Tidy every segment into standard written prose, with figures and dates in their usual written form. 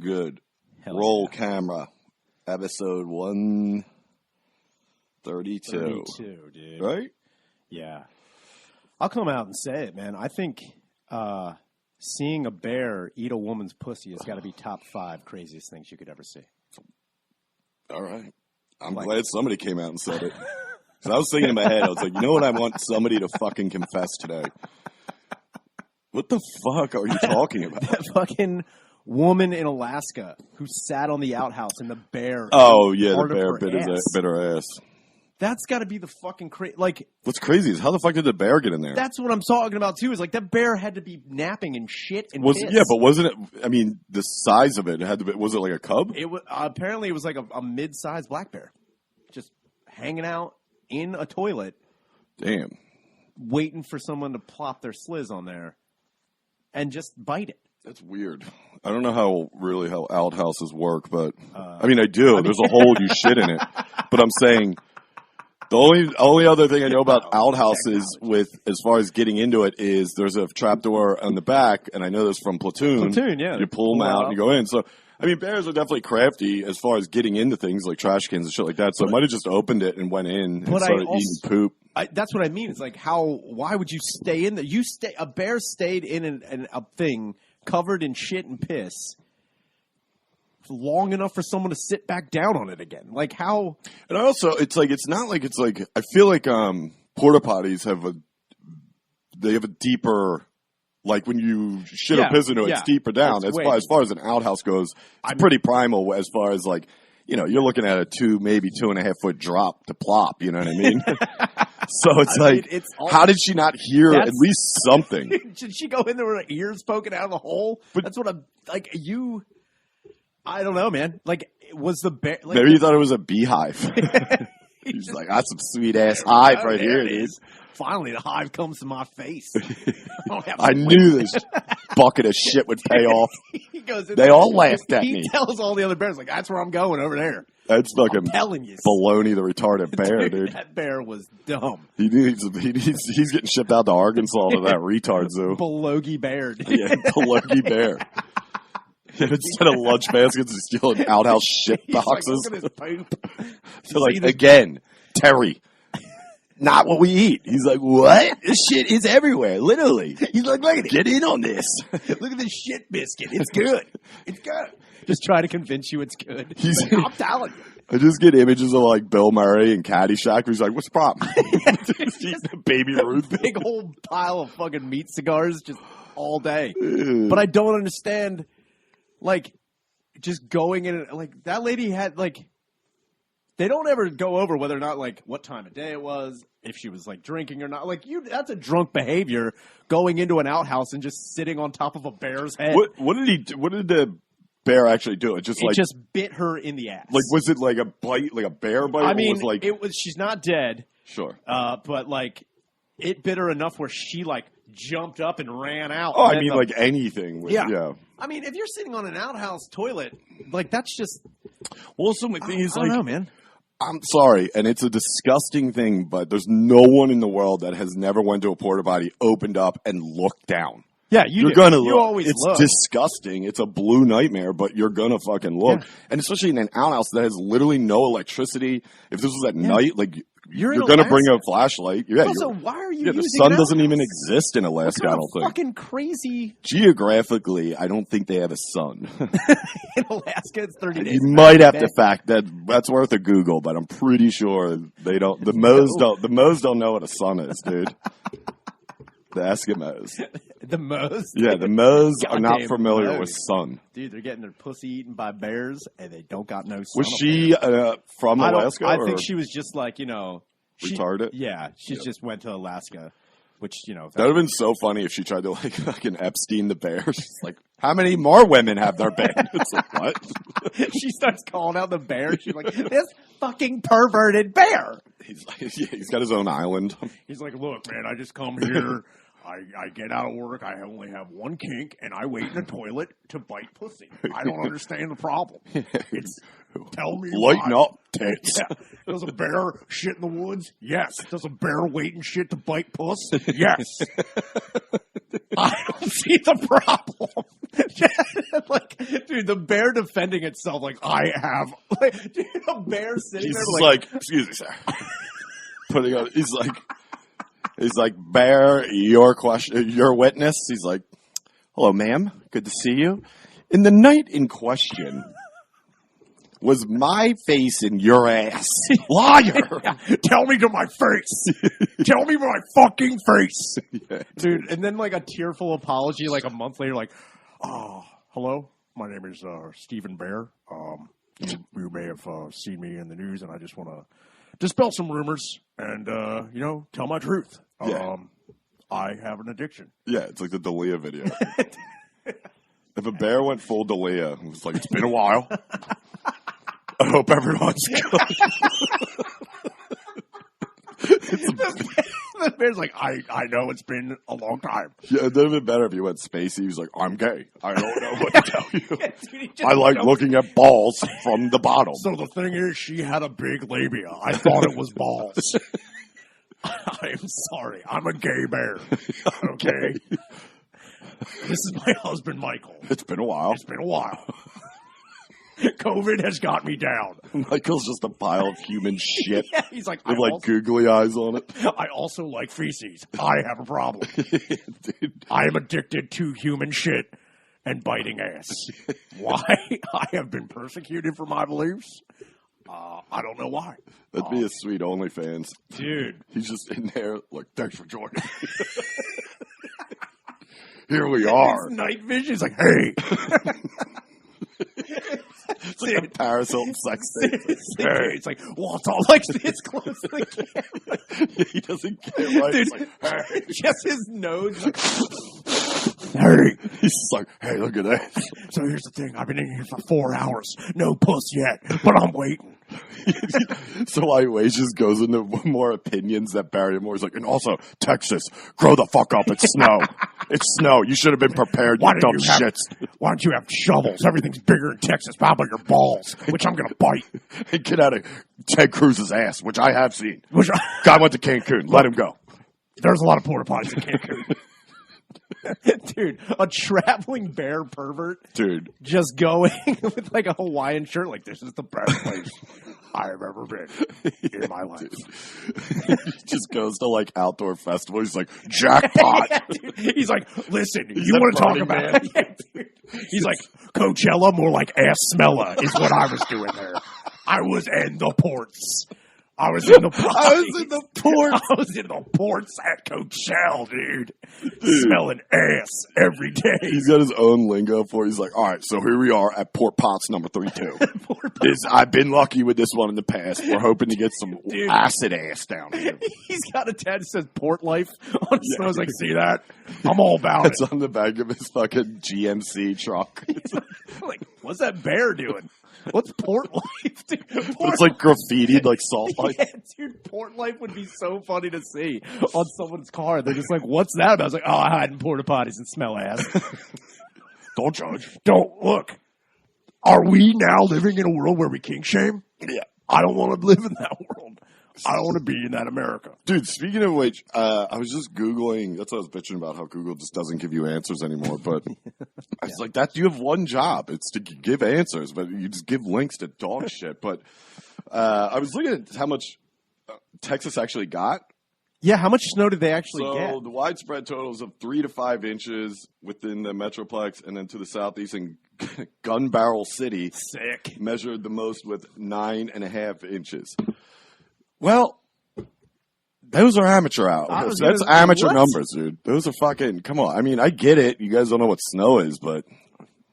Good. Hell Roll yeah. camera. Episode 132. 32, dude. Right? Yeah. I'll come out and say it, man. I think seeing a bear eat a woman's pussy has got to be top 5 craziest things you could ever see. All right. I'm glad somebody came out and said it. Because I was thinking in my head, I was like, you know what I want somebody to fucking confess today? What the fuck are you talking about? That fucking woman in Alaska who sat on the outhouse and the bear. Oh, yeah, the part of bear her bit her ass. That's got to be the fucking crazy. Like, what's crazy is how the fuck did the bear get in there? that's what I'm talking about too. Is like that bear had to be napping and shit and piss. Yeah, but wasn't it? I mean, the size of it had to be. Was it like a cub? It was apparently it was like a mid-sized black bear, just hanging out in a toilet, Damn. waiting for someone to plop their sliz on there, and just bite it. That's weird. I don't know how outhouses work, but I mean, I do. There's a hole you shit in it. But I'm saying the only other thing I know about outhouses with as far as getting into it is there's a trapdoor on the back, and I know this from Platoon. Platoon, yeah. You pull them out and you go in. So I mean, bears are definitely crafty as far as getting into things like trash cans and shit like that. So it might have just opened it and went in and started eating poop. That's what I mean. It's like why would you stay in there? A bear stayed in a thing covered in shit and piss long enough for someone to sit back down on it again. Like how? And also, it's not like I feel like porta potties have a deeper. Like when you shit or piss into it, it's deeper down. As far as an outhouse goes, it's pretty primal. As far as like, you're looking at a 2.5 foot drop to plop. You know what I mean? So it's how did she not hear at least something? Did she go in there with her ears poking out of the hole? But that's what I'm like. I don't know, man. Like, was the bear? Like, maybe you thought it was a beehive. He's like, that's some sweet ass hive right here, dude. Finally, the hive comes to my face. I knew this bucket of shit would pay off. They all laughed at me. He tells all the other bears, like, that's where I'm going over there. That's fucking I'm telling you. baloney, the retarded bear, dude. That bear was dumb. He's getting shipped out to Arkansas to that retard zoo. Belogi bear, dude. Yeah, Belogi bear. Instead of lunch baskets, he's stealing outhouse shit boxes. Like, look at his poop. So like, again, Terry. Not what we eat. He's like, what? This shit is everywhere, literally. He's like, look at it. Get in on this. Look at this shit biscuit. It's good. It's good. Just try to convince you it's good. I'm telling you. I just get images of like Bill Murray and Caddyshack. Where he's like, what's the problem? Just eating a Baby Ruth. Big old pile of fucking meat cigars just all day. But I don't understand, like, just going in, like, that lady had, like, they don't ever go over whether or not, like, what time of day it was, if she was, like, drinking or not. Like, that's a drunk behavior, going into an outhouse and just sitting on top of a bear's head. What did the bear actually do? It just bit her in the ass. Like, was it like a bite, like a bear bite? I mean, she's not dead. Sure. But, like, it bit her enough where she, like, jumped up and ran out. Oh, I mean, like anything. Yeah. I mean, if you're sitting on an outhouse toilet, like, that's just. Well, so my thing is, I don't know, man. I'm sorry, and it's a disgusting thing, but there's no one in the world that has never went to a porta potty, opened up, and looked down. Yeah, you're gonna look. You always it's look. Disgusting. It's a blue nightmare, but you're gonna fucking look. Yeah. And especially in an outhouse that has literally no electricity. If this was at night, like you're gonna bring a flashlight. Yeah. Also, why are you? Yeah, the sun doesn't even exist in Alaska. I don't think. Fucking crazy. Geographically, I don't think they have a sun. In Alaska, it's 30 days. You might have to fact that. That's worth a Google, but I'm pretty sure they don't. The Moes don't know what a sun is, dude. The Eskimos. The Moes? Yeah, the Moes are not familiar with sun. Dude, they're getting their pussy eaten by bears, and they don't got no sun. Was she from Alaska? I think she was just like, retarded? Yeah, she just went to Alaska, which, That would have been so funny if she tried to, like, fucking Epstein the bear. She's like, how many more women have there been? It's like, what? She starts calling out the bear. She's like, this fucking perverted bear. He's like, yeah, he's got his own island. He's like, look, man, I just come here. I get out of work, I only have one kink, and I wait in the toilet to bite pussy. I don't understand the problem. Tell me Lighten up, tits. Yeah. Does a bear shit in the woods? Yes. Does a bear wait and shit to bite puss? Yes. I don't see the problem. Like, dude, the bear defending itself like, I have. Like, dude, a bear sitting He's there like, excuse me, sir. Putting on, he's like, bear, your witness. He's like, hello, ma'am. Good to see you. In the night in question, was my face in your ass? Liar! Tell me to my face. Tell me to my fucking face. Yeah. Dude, and then like a tearful apology like a month later, like, hello, my name is Stephen Bear. You may have seen me in the news, and I just want to dispel some rumors and, tell my truth. Yeah. I have an addiction. Yeah, it's like the Dalia video. If a bear went full Dalia, it was like, it's been a while. I hope everyone's good. The bear's like, I know it's been a long time. Yeah, it would have been better if you went Spacey. He was like, I'm gay. I don't know what to tell you. Yeah, dude, I like looking at balls from the bottom. So the thing is, she had a big labia. I thought it was balls. I'm sorry. I'm a gay bear. Okay? This is my husband, Michael. It's been a while. It's been a while. COVID has got me down. Michael's just a pile of human shit. Yeah, he's like, with like googly eyes on it. I also like feces. I have a problem. Dude. I am addicted to human shit and biting ass. Why? I have been persecuted for my beliefs. I don't know why. That'd be a sweet OnlyFans. Dude. He's just in there like, thanks for joining. Here we are. Night vision. He's like, hey. It's like a Paris Hilton sex tape. It's like, waltz all like this close to the camera. Yeah, he doesn't get it right. Dude, it's like, hey. Just his nose. Like, hey. He's just like, hey, look at that. So here's the thing. I've been in here for 4 hours. No puss yet, but I'm waiting. So while he waits, just goes into more opinions that Barry Moore's like, and also, Texas, grow the fuck up. It's snow. It's snow. You should have been prepared, you dumb shits. Why don't you have shovels? Everything's bigger in Texas. How about your balls, which I'm going to bite? And get out of Ted Cruz's ass, which I have seen. Guy went to Cancun. Let him go. There's a lot of porta potties in Cancun. Dude, a traveling bear pervert. Dude. Just going with like a Hawaiian shirt, like, this is the best place I have ever been in my life. He just goes to like outdoor festivals. He's like, jackpot. Yeah, he's like, listen, you want to talk about it? Yeah, he's like, Coachella, more like ass smella is what I was doing there. I was in the ports. I was in the ports. I was in the ports at Coachella, dude. Smelling ass every day. He's got his own lingo for it. He's like, all right, so here we are at Port Potts number 32. I've been lucky with this one in the past. We're hoping to get some acid ass down here. He's got a tag that says Port Life on his nose. Like, see that? I'm all about It's on the back of his fucking GMC truck. Like, what's that bear doing? What's Port Life, dude? It's like graffitied, like salt life. Yeah, dude, Port Life would be so funny to see on someone's car. They're just like, what's that about? I was like, I hide in porta potties and smell ass. Don't judge. Don't look. Are we now living in a world where we kink shame? Yeah. I don't want to live in that world. I don't want to be in that America. Dude, speaking of which, I was just Googling. That's what I was bitching about, how Google just doesn't give you answers anymore. But I was like, you have one job. It's to give answers, but you just give links to dog shit. But I was looking at how much Texas actually got. Yeah, how much snow did they actually get? So the widespread totals of 3 to 5 inches within the Metroplex, and then to the southeast in Gun Barrel City. Sick. Measured the most with 9.5 inches. Well, those are amateur hours. That's amateur numbers, dude. Those are fucking, come on. I mean, I get it. You guys don't know what snow is, but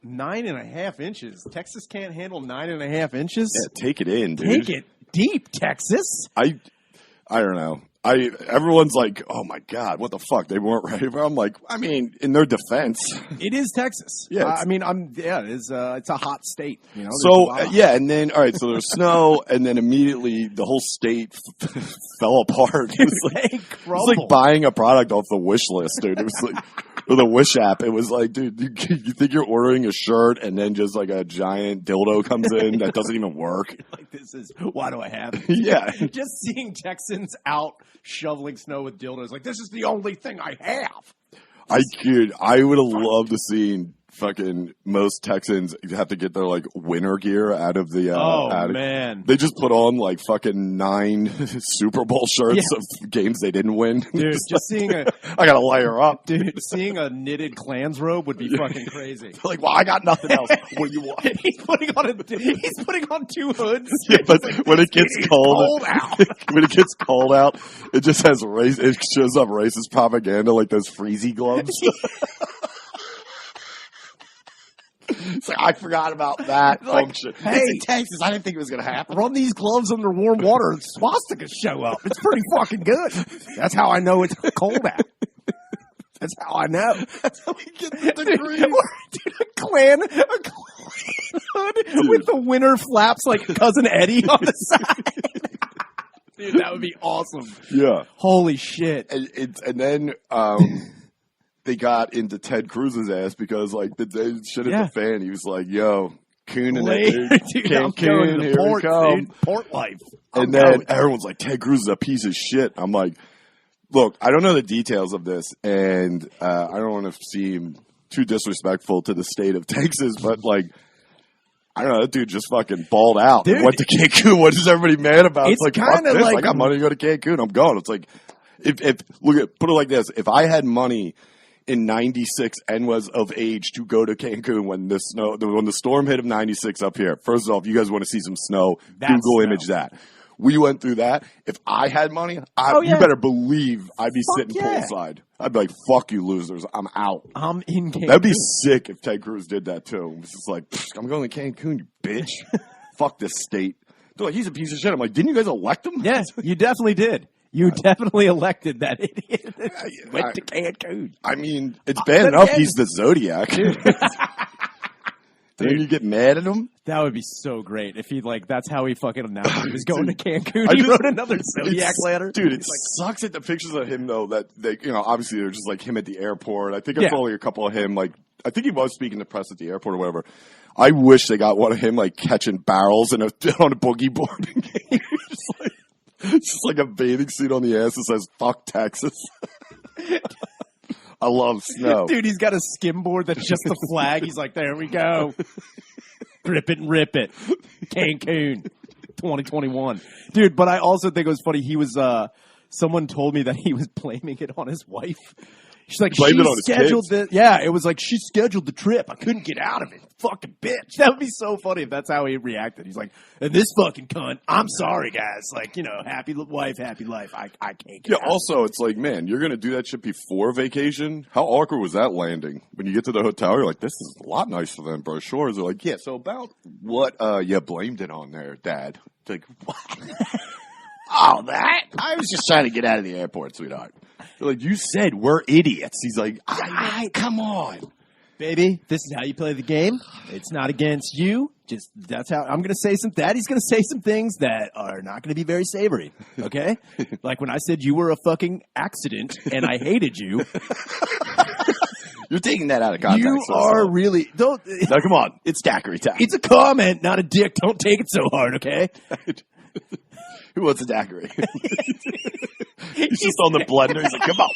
9.5 inches. Texas can't handle 9.5 inches? Yeah, take it in, dude. Take it deep, Texas. I don't know. Everyone's like, oh my God, what the fuck? They weren't ready. But I'm like, I mean, in their defense, it is Texas. Yeah, I mean, it is. It's a hot state. You know. So and then all right, so there's snow, and then immediately the whole state fell apart. It was like buying a product off the wish list, dude. It was like. With a Wish app, it was like, dude, you think you're ordering a shirt and then just like a giant dildo comes in that doesn't even work? Like, this is, why do I have it? Yeah. Just seeing Texans out shoveling snow with dildos, like, this is the only thing I have. I would have loved to see fucking most Texans have to get their like winter gear out of the attic. Man, they just put on like fucking 9 Super Bowl shirts of games they didn't win. Dude, just seeing a I gotta layer up. Dude, seeing a knitted Klans robe would be fucking crazy. Like, well, I got nothing else. What do you want? He's putting on 2 hoods. Yeah, but when it gets cold out. When it gets cold out, it just has it shows up racist propaganda like those freezy gloves. It's like, I forgot about that function. Hey, it's in Texas. I didn't think it was going to happen. Run these gloves under warm water and swastikas show up. It's pretty fucking good. That's how I know it's cold out. That's how I know. That's how we get the degree. Dude, a Klan hood with the winter flaps like Cousin Eddie on the side. Dude, that would be awesome. Yeah. Holy shit. And then they got into Ted Cruz's ass because, like, the shit at the fan. He was like, yo, Coon and Cancun, here port, we come. Dude, port life. And then everyone's like, Ted Cruz is a piece of shit. I'm like, look, I don't know the details of this, and I don't want to seem too disrespectful to the state of Texas, but, like, I don't know, that dude just fucking balled out. Dude, went to Cancun. What is everybody mad about? It's like, kind of like, I got money to go to Cancun. I'm going. It's like, put it like this. If I had money in 96 and was of age to go to Cancun when the storm hit of 96 up here. First off, you guys want to see some snow, Google image that. We went through that. If I had money, you better believe I'd be sitting poolside. I'd be like, fuck you losers. I'm out. I'm in Cancun. That'd be sick if Ted Cruz did that too. It's just like, I'm going to Cancun, you bitch. Fuck this state. They're like, he's a piece of shit. I'm like, didn't you guys elect him? Yes, you definitely did. You definitely elected that idiot. Went to Cancun. I mean, it's bad enough he's the Zodiac. Then you get mad at him? That would be so great if he, like, that's how he fucking announced he was going to Cancun. He wrote another Zodiac letter. Dude, it sucks at the pictures of him, though, that they, obviously they're just like him at the airport. I think I saw like a couple of him, like, I think he was speaking to press at the airport or whatever. I wish they got one of him, like, catching barrels on a boogie board. It's just like a bathing suit on the ass that says, fuck Texas. I love snow. Dude, he's got a skimboard that's just a flag. He's like, there we go. Grip it and rip it. Cancun 2021. Dude, but I also think it was funny. He was, someone told me that he was blaming it on his wife. She's like, she scheduled this. Yeah, it was like, she scheduled the trip. I couldn't get out of it. Fucking bitch. That would be so funny if that's how he reacted. He's like, and this fucking cunt, I'm sorry, guys. Like, happy wife, happy life. I can't get out. Also, it's like, man, you're going to do that shit before vacation? How awkward was that landing? When you get to the hotel, you're like, this is a lot nicer than brochures. They're like, yeah, so about what you blamed it on there, Dad? It's like, what? Oh, that? I was just trying to get out of the airport, sweetheart. They're like, you said we're idiots. He's like, come on. Baby, this is how you play the game. It's not against you. Just that's how I'm going to say Daddy's going to say some things that are not going to be very savory. Okay? Like when I said you were a fucking accident and I hated you. You're taking that out of context. You are really don't. Now, come on. It's daiquiri time. It's a comment, not a dick. Don't take it so hard, okay? Who wants a daiquiri? He's just on the blender. He's like, come on.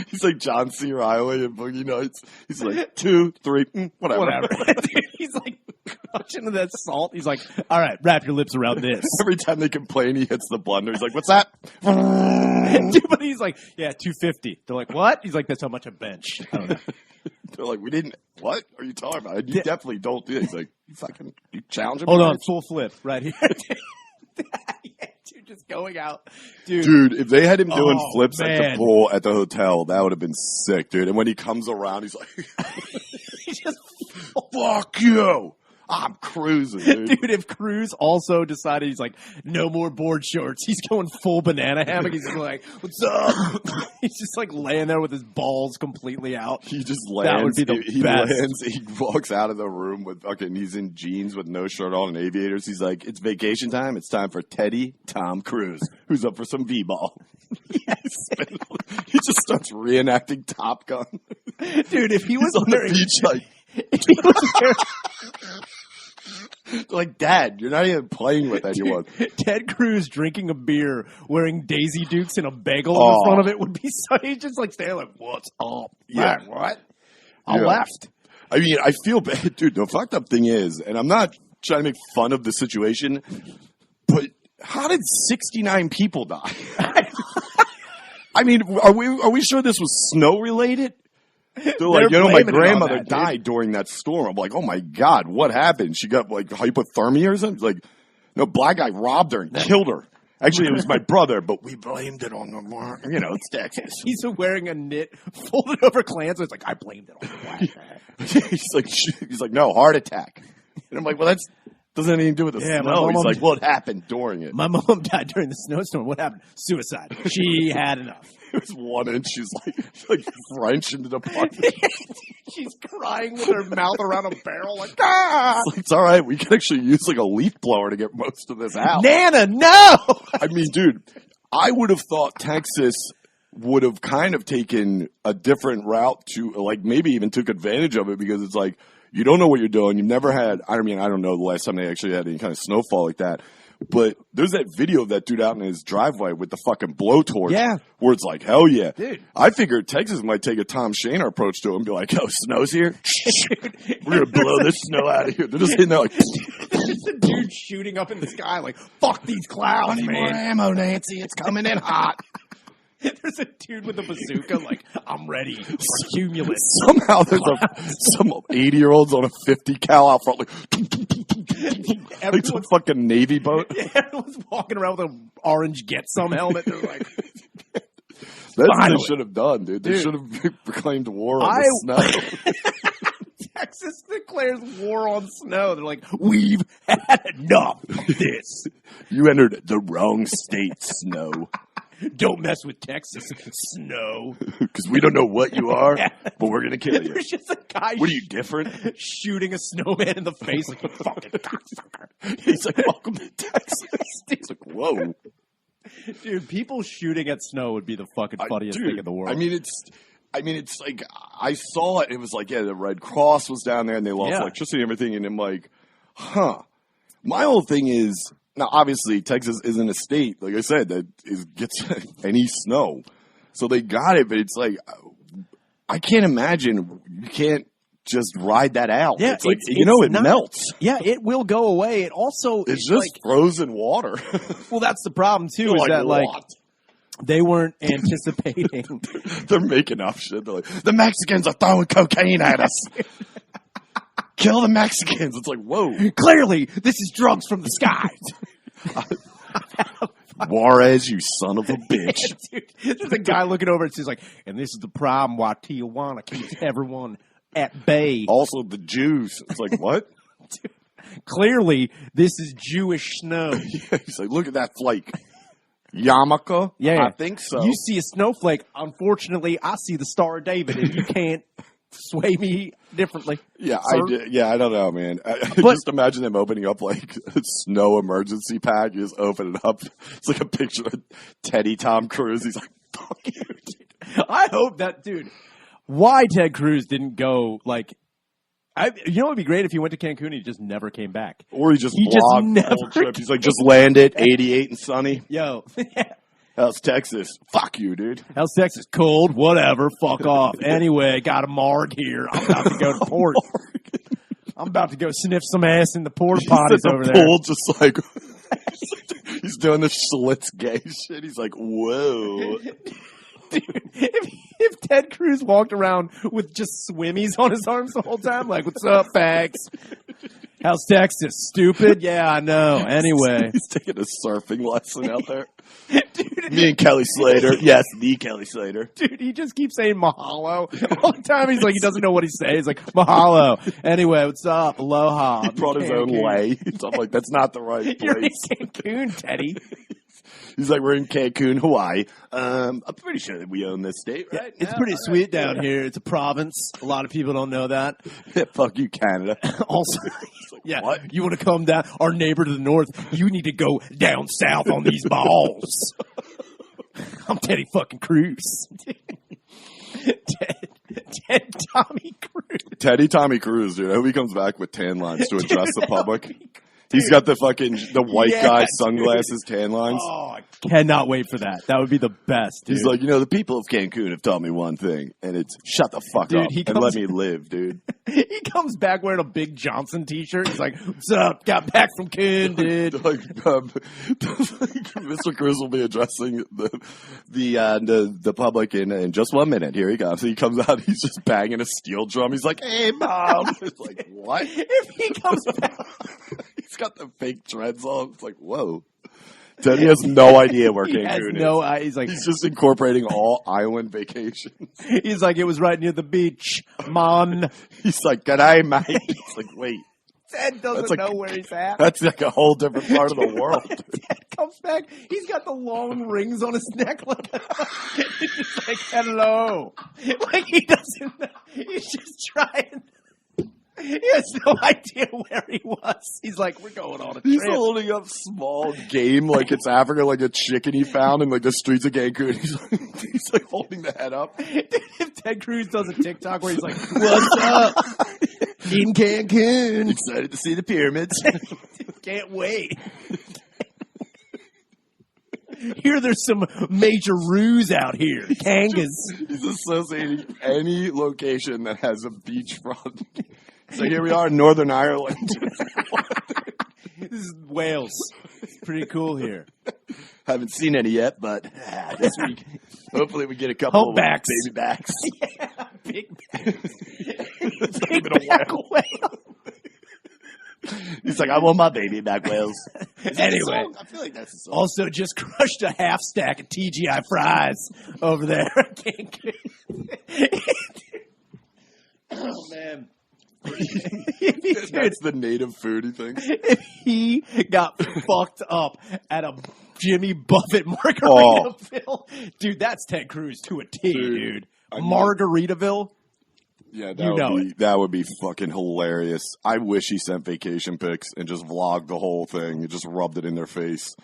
He's like John C. Reilly and Boogie Nights. He's like, 2, 3, whatever. He's like crushing that salt. He's like, all right, wrap your lips around this. Every time they complain, he hits the blender. He's like, what's that? Dude, but he's like, yeah, 250. They're like, what? He's like, that's how much I bench. I don't know. They're like, we didn't. What are you talking about? You definitely don't do it. He's like, you challenge him. Hold on, full flip right here. Dude, just going out. Dude, if they had him doing flips at the pool at the hotel, that would have been sick, dude. And when he comes around, he's like, he just fuck you. I'm cruising, dude. Dude, if Cruz also decided he's like, no more board shorts, he's going full banana hammock. He's like, what's up? He's just like laying there with his balls completely out. He just lands. That would be the best. Lands. He walks out of the room with he's in jeans with no shirt on and aviators. He's like, it's vacation time. It's time for Teddy Tom Cruise, who's up for some V-ball. Yes. He just starts reenacting Top Gun. Dude, if he was on the beach, like, if he was like, Dad, you're not even playing with anyone. Ted Cruz drinking a beer, wearing Daisy Dukes and a bagel in front of it would be so. He's just like standing like, what's up? Yeah, what? I left. I mean, I feel bad, dude. The fucked up thing is, and I'm not trying to make fun of the situation, but how did 69 people die? I mean, are we sure this was snow related? They're like, my grandmother died during that storm. I'm like, oh my God, what happened? She got like hypothermia or something? Like, no, black guy robbed her and killed her. Actually, it was my brother, but we blamed it on the, it's Texas. He's wearing a knit, folded over Klansman. It's like, I blamed it on the black guy. he's like, no, heart attack. And I'm like, well, doesn't have anything to do with the snow. He's like, what happened during it? My mom died during the snowstorm. What happened? Suicide. She had enough. It was 1 inch. She's like French into the apartment. She's crying with her mouth around a barrel like, ah! It's all right. We can actually use like a leaf blower to get most of this out. Nana, no! I mean, dude, I would have thought Texas would have kind of taken a different route to, like, maybe even took advantage of it because it's like, you don't know what you're doing. You've never had, I mean, I don't know the last time they actually had any kind of snowfall like that. But there's that video of that dude out in his driveway with the fucking blowtorch. Yeah. Where it's like, hell yeah. Dude. I figured Texas might take a Tom Shaner approach to it and be like, oh, snow's here? We're going to blow this snow out of here. They're just hitting there like. There's just a dude shooting up in the sky like, fuck these clouds, I need man. more ammo, Nancy. It's coming in hot. There's a dude with a bazooka like, I'm ready for cumulus. Somehow there's some 80-year-olds on a 50 cal out front like some fucking Navy boat. Yeah, everyone's walking around with an orange Get Some helmet. They're like, that's what they should have done, dude. They should have proclaimed war on the snow. Texas declares war on snow. They're like, we've had enough of this. You entered the wrong state, snow. Don't mess with Texas, snow. Because we don't know what you are, but we're going to kill you. There's just a guy what are you, different? Shooting a snowman in the face like, you fucking cocksucker. He's like, welcome to Texas. He's like, whoa. Dude, people shooting at snow would be the fucking funniest thing in the world. I mean, it's like, I saw it. It was like, yeah, the Red Cross was down there and they lost electricity and everything. And I'm like, huh. My whole thing is, now, obviously, Texas isn't a state, like I said, that gets any snow. So they got it, but it's like, I can't imagine you can't just ride that out. Yeah, it's like, it melts. Yeah, it will go away. It also it's just like, frozen water. Well, that's the problem, too, is that, like, they weren't anticipating. They're making up shit. They're like, the Mexicans are throwing cocaine at us. Kill the Mexicans. It's like, whoa. Clearly, this is drugs from the skies. Juarez, you son of a bitch. Dude, there's a guy looking over and he's like, and this is the problem why Tijuana keeps everyone at bay. Also, the Jews. It's like, what? Dude, clearly, this is Jewish snow. Yeah, he's like, look at that flake. Yarmulke? Yeah. I think so. You see a snowflake. Unfortunately, I see the Star of David, and you can't sway me differently. Yeah, I don't know, man. Just imagine them opening up like a snow emergency pack. You just open it up. It's like a picture of Teddy Tom Cruise. He's like, fuck you, dude. I hope that, dude. Why Ted Cruz didn't go, like, you know what would be great if he went to Cancun and he just never came back. Or he just vlogged the whole trip. He's like, just landed, 88 and sunny. Yo. How's Texas? Fuck you, dude. How's Texas? Cold, whatever, fuck off. Anyway, got a marg here. I'm about to go to port. I'm about to go sniff some ass in the porta potties over there. Pool, just like, he's doing the Schlitz gay shit. He's like, whoa. Dude, if Ted Cruz walked around with just swimmies on his arms the whole time, like, what's up, fags? How's Texas? Stupid? Yeah, I know. Anyway. He's taking a surfing lesson out there. Dude, me and Kelly Slater. Yes, the Kelly Slater. Dude, he just keeps saying mahalo. All the time he's like, he doesn't know what he's saying. He's like, mahalo. Anyway, what's up? Aloha. He brought his own lei. So I'm like, that's not the right place. You're in Cancun, Teddy. He's like, we're in Cancun, Hawaii. I'm pretty sure that we own this state, right? It's pretty sweet down here. It's a province. A lot of people don't know that. Yeah, fuck you, Canada. Also, like, yeah, what? You want to come down? Our neighbor to the north, you need to go down south on these balls. I'm Teddy fucking Cruz. Ted Tommy Cruz. Teddy Tommy Cruz, dude. I hope he comes back with tan lines to address the public. He's got the white guy sunglasses tan lines. Oh, I cannot wait for that. That would be the best, dude. He's like, the people of Cancun have taught me one thing, and it's shut the fuck up and let me live, dude. He comes back wearing a Big Johnson t-shirt. He's like, what's up? Got back from Cancun, dude. Mr. Cruz will be addressing the public in just 1 minute. Here he comes. He comes out. He's just banging a steel drum. He's like, hey, Mom. It's like, what? If he comes back. He's got the fake dreads on. It's like, whoa. Teddy has no idea where Cancun is. He's like, he's just incorporating all island vacations. He's like, it was right near the beach, man. He's like, good day, mate. It's like, wait. Ted doesn't know where he's at. That's like a whole different part of the world. Ted comes back. He's got the long rings on his neck. Like, he's just like, hello. Like, he doesn't know. He's just trying. He has no idea where he was. He's like, we're going on a trip. He's holding up small game like it's Africa, like a chicken he found in like the streets of Cancun. He's like holding the head up. Dude, if Ted Cruz does a TikTok where he's like, what's up? In Cancun. Excited to see the pyramids. Can't wait. Here there's some major ruse out here. Kangas. He's associating any location that has a beachfront. So here we are in Northern Ireland. This is Wales. It's pretty cool here. Haven't seen any yet, but this week, hopefully we get a couple of baby backs. Yeah, big backs. Big back whale. He's like, I want my baby back whales. Anyway, I feel like that's a song. Also just crushed a half stack of TGI fries over there. Oh, man. That's the native food he thinks. If he got fucked up at a Jimmy Buffett Margaritaville, dude, that's Ted Cruz to a T, dude. Margaritaville. Yeah, that would be fucking hilarious. I wish he sent vacation pics and just vlogged the whole thing and just rubbed it in their face.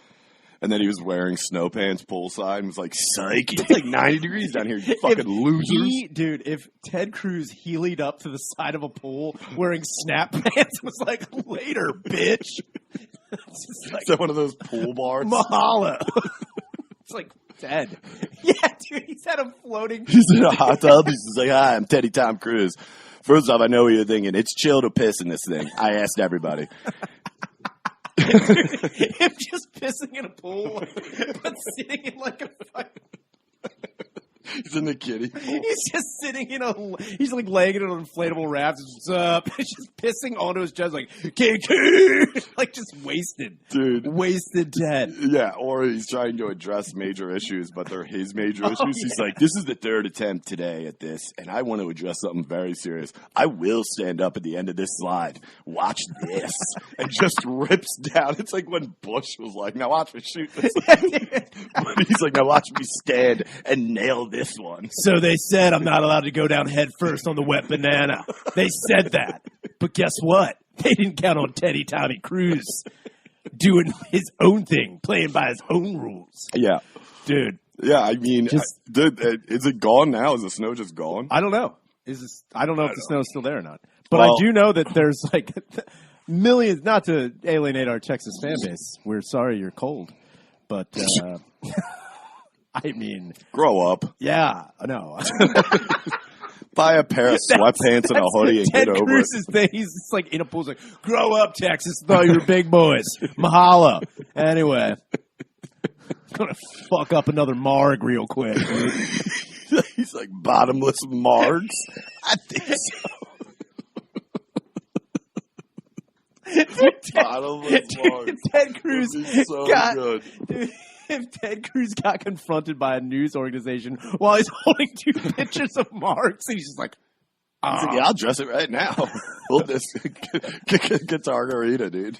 And then he was wearing snow pants poolside and was like, psych, it's like 90 degrees down here, you fucking losers. Dude, if Ted Cruz heeled up to the side of a pool wearing snap pants, was like, later, bitch. Is that one of those pool bars? Mahalo. It's like, Ted. Yeah, dude, he's had him floating. He's in a hot tub. He's just like, hi, I'm Teddy Tom Cruise. First off, I know what you're thinking. It's chill to piss in this thing. I asked everybody. Him just pissing in a pool, but sitting in like a fucking... He's in the kiddie pool. He's just sitting in he's like laying in an inflatable raft. What's up? He's just pissing onto his chest like, Cancun! Like just wasted. Dude. Wasted Ted. Yeah, or he's trying to address major issues, but they're his major issues. Yeah. He's like, this is the third attempt today at this, and I want to address something very serious. I will stand up at the end of this slide. Watch this. And just rips down. It's like when Bush was like, now watch me shoot this. He's like, now watch me stand and nail this one. So they said I'm not allowed to go down head first on the wet banana. They said that. But guess what? They didn't count on Teddy Tommy Cruz doing his own thing, playing by his own rules. Yeah. Dude. Yeah, I mean, dude, is it gone now? Is the snow just gone? I don't know. I don't know if the snow is still there or not. But I do know that there's like millions, not to alienate our Texas fan base. We're sorry you're cold. But... I mean, grow up. Yeah, no. Buy a pair of sweatpants and a hoodie and get over it. Ted Cruz's thing. He's just like in a pool, like, grow up, Texas. Thought you were big boys. Mahalo. Anyway, gonna fuck up another marg real quick. Dude. He's like bottomless margs. I think so. Bottomless margs. Ted Cruz so good. Dude, if Ted Cruz got confronted by a news organization while he's holding two pictures of Marks, and he's just like, he's like, yeah, I'll dress it right now. Hold this guitar-garita, dude.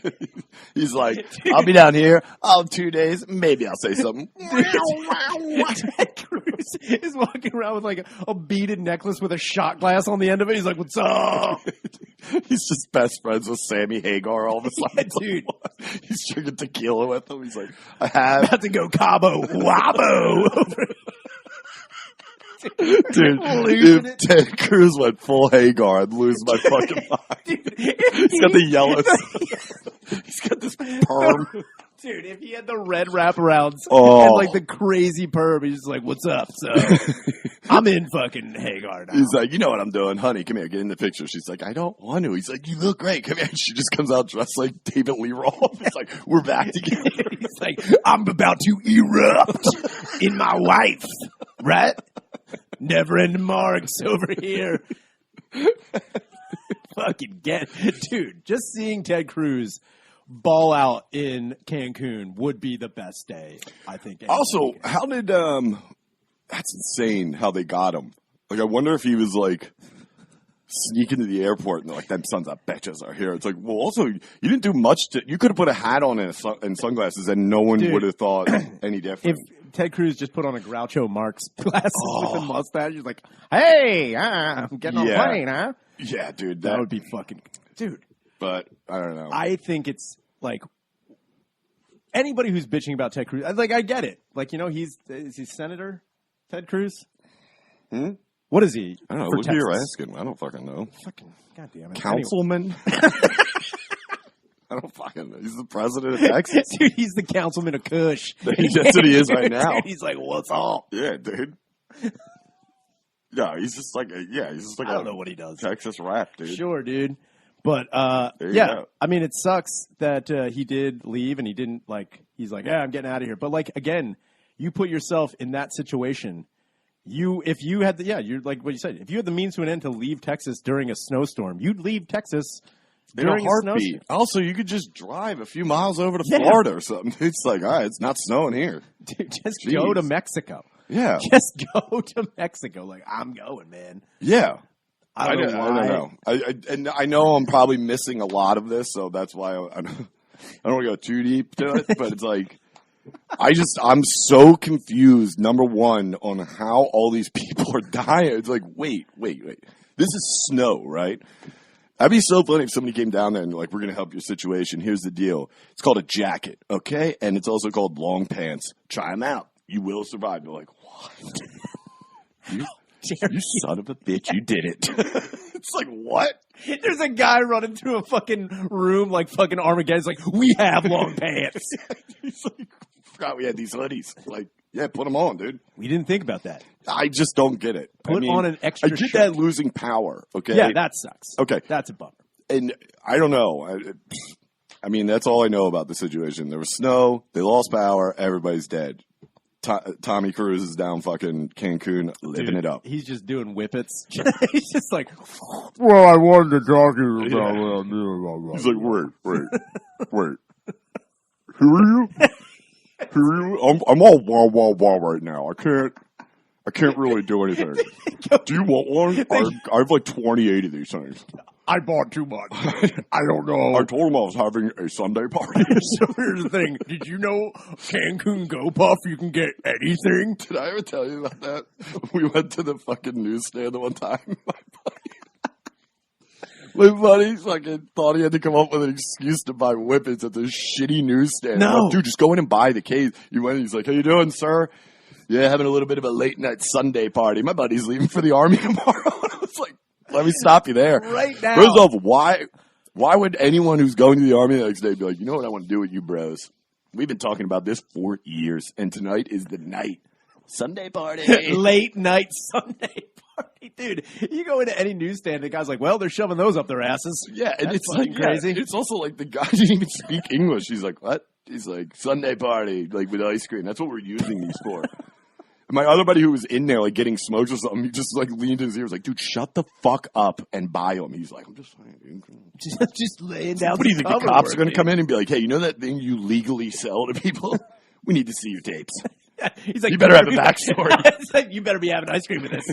He's like, I'll be down here. I'll have 2 days. Maybe I'll say something. Ted Cruz is walking around with like a beaded necklace with a shot glass on the end of it. He's like, what's up? He's just best friends with Sammy Hagar all of a sudden. Yeah, dude. He's drinking tequila with him. He's like, I have. About to go Cabo Wabo. Dude, if Ted Cruz went full Hagar, I'd lose my fucking mind. Dude, he's got the yellow. He's got this perm. Dude, if he had the red wraparounds Oh. and like the crazy perm, he's just like, "What's up?" So I'm in fucking Hagar now. He's like, you know what I'm doing, honey? Come here, get in the picture. She's like, I don't want to. He's like, you look great. Come here. She just comes out dressed like David Lee Roth. It's like, we're back together. He's like, I'm about to erupt in my wife, right? Never ending marks over here. Fucking dude, just seeing Ted Cruz ball out in Cancun would be the best day, I think. Also, how did, that's insane how they got him. Like, I wonder if he was like, sneak into the airport and they're like, them sons of bitches are here. It's like, well, also, you didn't do much you could have put a hat on and sunglasses and no one would have thought any different. If Ted Cruz just put on a Groucho Marx glasses with a mustache, he's like, hey, I'm getting on a plane, huh? Yeah, dude. That would be fucking, dude. But, I don't know. I think it's like, anybody who's bitching about Ted Cruz, like, I get it. Like, you know, is he Senator Ted Cruz? What is he? I don't know. What you're asking? I don't fucking know. Fucking goddamn it. Councilman? I don't fucking know. He's the president of Texas. Dude, he's the councilman of Kush. That's what he is right now. Dude, he's like, what's up? Yeah, dude. Yeah, he's just like, I don't know what he does. Texas rap, dude. Sure, dude. But, go. I mean, it sucks that he did leave and he didn't, like, he's like, I'm getting out of here. But, like, again, you put yourself in that situation. If you had you're like what you said, if you had the means to an end to leave Texas during a snowstorm, you'd leave Texas during a heartbeat. Also, you could just drive a few miles over to Florida or something. It's like, all right, it's not snowing here. Dude, just go to Mexico. Yeah. Just go to Mexico. Like, I'm going, man. Yeah. I don't know. And I know I'm probably missing a lot of this, so that's why I don't want to go too deep to it, but it's like, I'm so confused, number one, on how all these people are dying. It's like, wait. This is snow, right? That'd be so funny if somebody came down there and like, we're going to help your situation. Here's the deal. It's called a jacket, okay? And it's also called long pants. Try them out. You will survive. They're like, what? You son of a bitch, you did it. It's like, what? There's a guy running through a fucking room like fucking Armageddon. He's like, we have long pants. He's like, forgot we had these hoodies. Like, yeah, put them on, dude. We didn't think about that. I just don't get it. Put on an extra I get shirt. that losing power, okay? Yeah, that sucks. Okay. That's a bummer. And I don't know. I mean, that's all I know about the situation. There was snow. They lost power. Everybody's dead. Tommy Cruz is down fucking Cancun living it up. He's just doing whippets. He's just like, well, I wanted to talk to you about what I'm doing. He's like, wait. Who are you? I'm all wah right now. I can't really do anything. Do you want one? I have like 28 of these things. I bought too much. I don't know. I told him I was having a Sunday party. So here's the thing. Did you know Cancun Go Puff, you can get anything? Did I ever tell you about that? We went to the fucking newsstand the one time. My buddy fucking thought he had to come up with an excuse to buy whippets at this shitty newsstand. No. Like, dude, just go in and buy the case. He went and he's like, how you doing, sir? Yeah, having a little bit of a late night Sunday party. My buddy's leaving for the army tomorrow. I was like, let me stop you there. Right now. First off, why would anyone who's going to the army the next day be like, you know what I want to do with you bros? We've been talking about this for years, and tonight is the night. Sunday party. Late night Sunday party. Dude, you go into any newsstand, the guy's like, well, they're shoving those up their asses. Yeah, and That's it's like crazy. It's also like the guy didn't even speak English. He's like, what? He's like, Sunday party, like with ice cream. That's what we're using these for. My other buddy who was in there, like, getting smokes or something, he just, like, leaned in his ear. Was like, dude, shut the fuck up and buy them. He's like, I'm just saying. Just laying down. What do you think, the cops are going to come in and be like, hey, you know that thing you legally sell to people? We need to see your tapes. He's like, you better have a backstory. It's like, you better be having ice cream with this.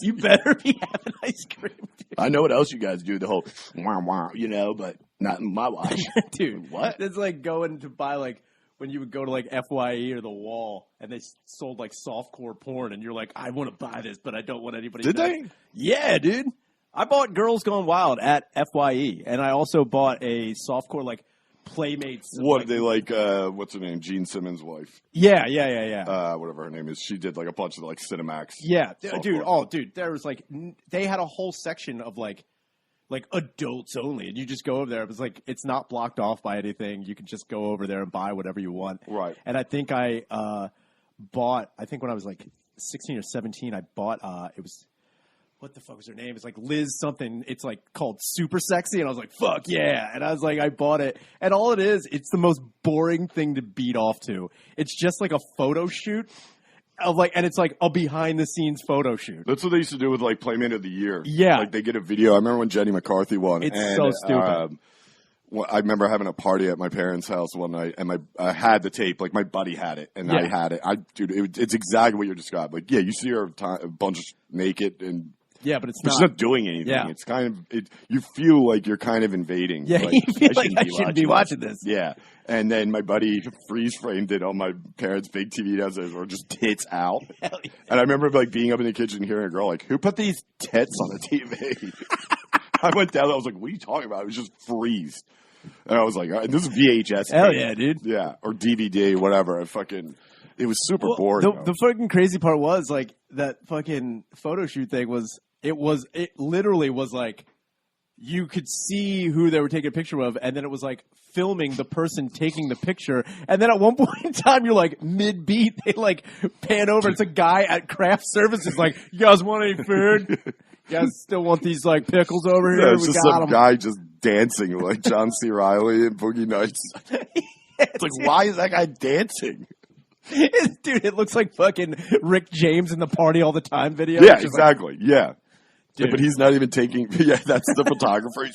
You better be having ice cream. Dude. I know what else you guys do, the whole wah wah, you know, but not in my watch. Dude, what? It's like going to buy, like, when you would go to like FYE or The Wall and they sold like softcore porn and you're like, I want to buy this, but I don't want anybody Did to. They? Yeah, dude. I bought Girls Gone Wild at FYE and I also bought a softcore like Playmates. What, like, they like, what's her name? Gene Simmons' wife. Yeah. Whatever her name is. She did like a bunch of like Cinemax. Yeah. softcore. Dude, there was like, they had a whole section of like like adults only, and you just go over there. It was like it's not blocked off by anything. You can just go over there and buy whatever you want. Right. And I think I bought. I think when I was like 16 or 17, I bought. It was. What the fuck was her name? It's like Liz something. It's like called Super Sexy. And I was like, fuck yeah. And I was like, I bought it. And all it is, it's the most boring thing to beat off to. It's just like a photo shoot of like, and it's like a behind the scenes photo shoot. That's what they used to do with like Playmate of the Year. Yeah. Like they get a video. I remember when Jenny McCarthy won. It's so stupid. I remember having a party at my parents' house one night, and I had the tape. Like my buddy had it, and I had it. It's exactly what you're describing. Like, yeah, you see her a bunch of naked and. Yeah, but it's she's not doing anything. Yeah. It's kind of you feel like you're kind of invading. Yeah, like, you feel like I shouldn't be watching this. Yeah, and then my buddy freeze framed it on my parents' big TV downstairs, or just tits out. Hell yeah. And I remember like being up in the kitchen hearing a girl like, "Who put these tits on the TV?" I went down. I was like, "What are you talking about?" It was just freezed, and I was like, and "This is VHS." Hell yeah, dude. Yeah, or DVD, whatever. It was super boring. The fucking crazy part was like that fucking photo shoot thing was. It literally was like you could see who they were taking a picture of, and then it was like filming the person taking the picture. And then at one point in time, you're like mid-beat, they like pan over. It's a guy at craft services like, you guys want any food? You guys still want these like pickles over here? Yeah, it's just some guy just dancing like John C. Reilly and Boogie Nights. It's like, why is that guy dancing? Dude, it looks like fucking Rick James in the Party All the Time video. Yeah, exactly. Yeah. Dude. Yeah, but he's not even taking. Yeah, that's the photographer.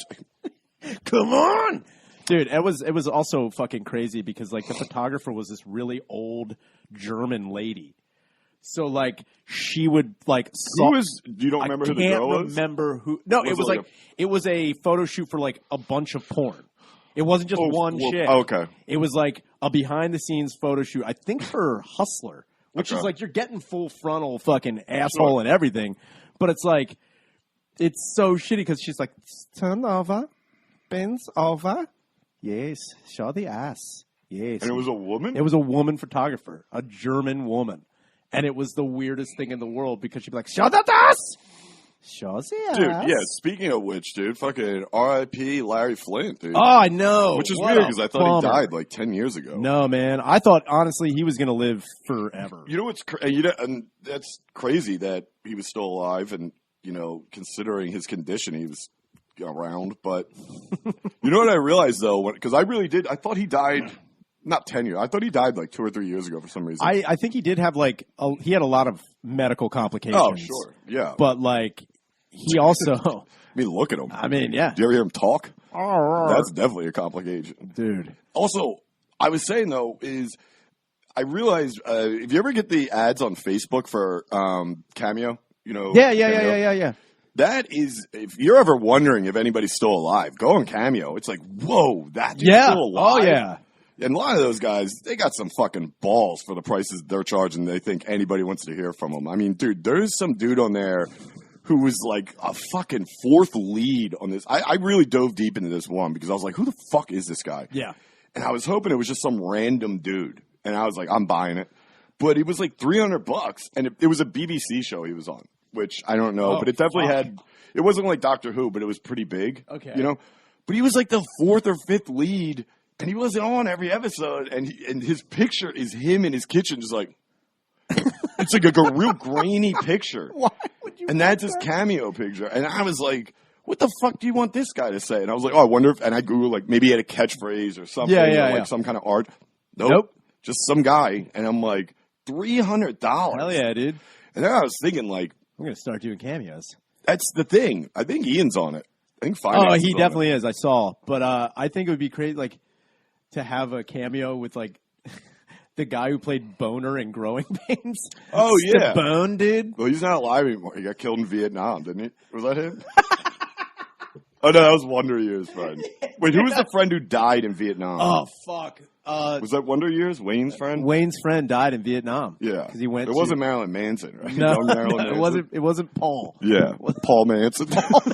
Come on, dude. It was also fucking crazy because like the photographer was this really old German lady. So like she would like. Who is? You don't remember who the girl was? I can't remember who. No, it was like it was a photo shoot for like a bunch of porn. It wasn't just one chick. Okay. It was like a behind the scenes photo shoot. I think for Hustler, which is like you're getting full frontal fucking asshole and everything, but it's like. It's so shitty because she's like, turn over, bends over. Yes, show the ass. Yes. And it was a woman? It was a woman photographer, a German woman. And it was the weirdest thing in the world because she'd be like, show the ass! Show the ass. Dude, yeah, speaking of which, dude, fucking R.I.P. Larry Flint, dude. Oh, I know. Which is weird because I thought he died like 10 years ago. No, man. I thought, honestly, he was going to live forever. You know what's and that's crazy that he was still alive and, you know, considering his condition, he was around. But you know what I realized, though? Because I really did. I thought he died not 10 years. I thought he died like 2 or 3 years ago for some reason. I think he did have like he had a lot of medical complications. Oh, sure. Yeah. But like he also. I mean, look at him. I mean, yeah. Do you ever hear him talk? That's definitely a complication. Dude. Also, I was saying, though, is I realized if you ever get the ads on Facebook for Cameo, you know. Yeah. That is, if you're ever wondering if anybody's still alive, go on Cameo. It's like, whoa, that dude's still alive. Oh, yeah. And a lot of those guys, they got some fucking balls for the prices they're charging. They think anybody wants to hear from them. I mean, dude, there's some dude on there who was like a fucking fourth lead on this. I really dove deep into this one because I was like, who the fuck is this guy? Yeah. And I was hoping it was just some random dude. And I was like, I'm buying it. But it was like $300, and it was a BBC show he was on, which I don't know, but it definitely had. It wasn't like Doctor Who, but it was pretty big. Okay, you know. But he was like the fourth or fifth lead, and he wasn't on every episode. And his picture is him in his kitchen, just like it's like a real grainy picture. Why would you? And that's his Cameo picture. And I was like, what the fuck do you want this guy to say? And I was like, oh, I wonder if. And I Googled like maybe he had a catchphrase or something, like some kind of art. Nope. Just some guy, and I'm like. $300. Hell yeah, dude. And then I was thinking, like, I'm gonna start doing cameos. That's the thing. I think Ian's on it. I think he definitely is. I saw, but I think it would be crazy, like, to have a cameo with like the guy who played Boner in Growing Pains. Oh yeah, Bone, dude. Well, he's not alive anymore. He got killed in Vietnam, didn't he? Was that him? Oh no, that was Wonder Years' friend. Wait, who was the friend who died in Vietnam? Oh fuck. Was that Wonder Years? Wayne's friend? Wayne's friend died in Vietnam. Yeah, because he went. It wasn't Marilyn Manson, right? No, Manson. it wasn't. It wasn't Paul. Yeah, Paul Manson. Paul Manson.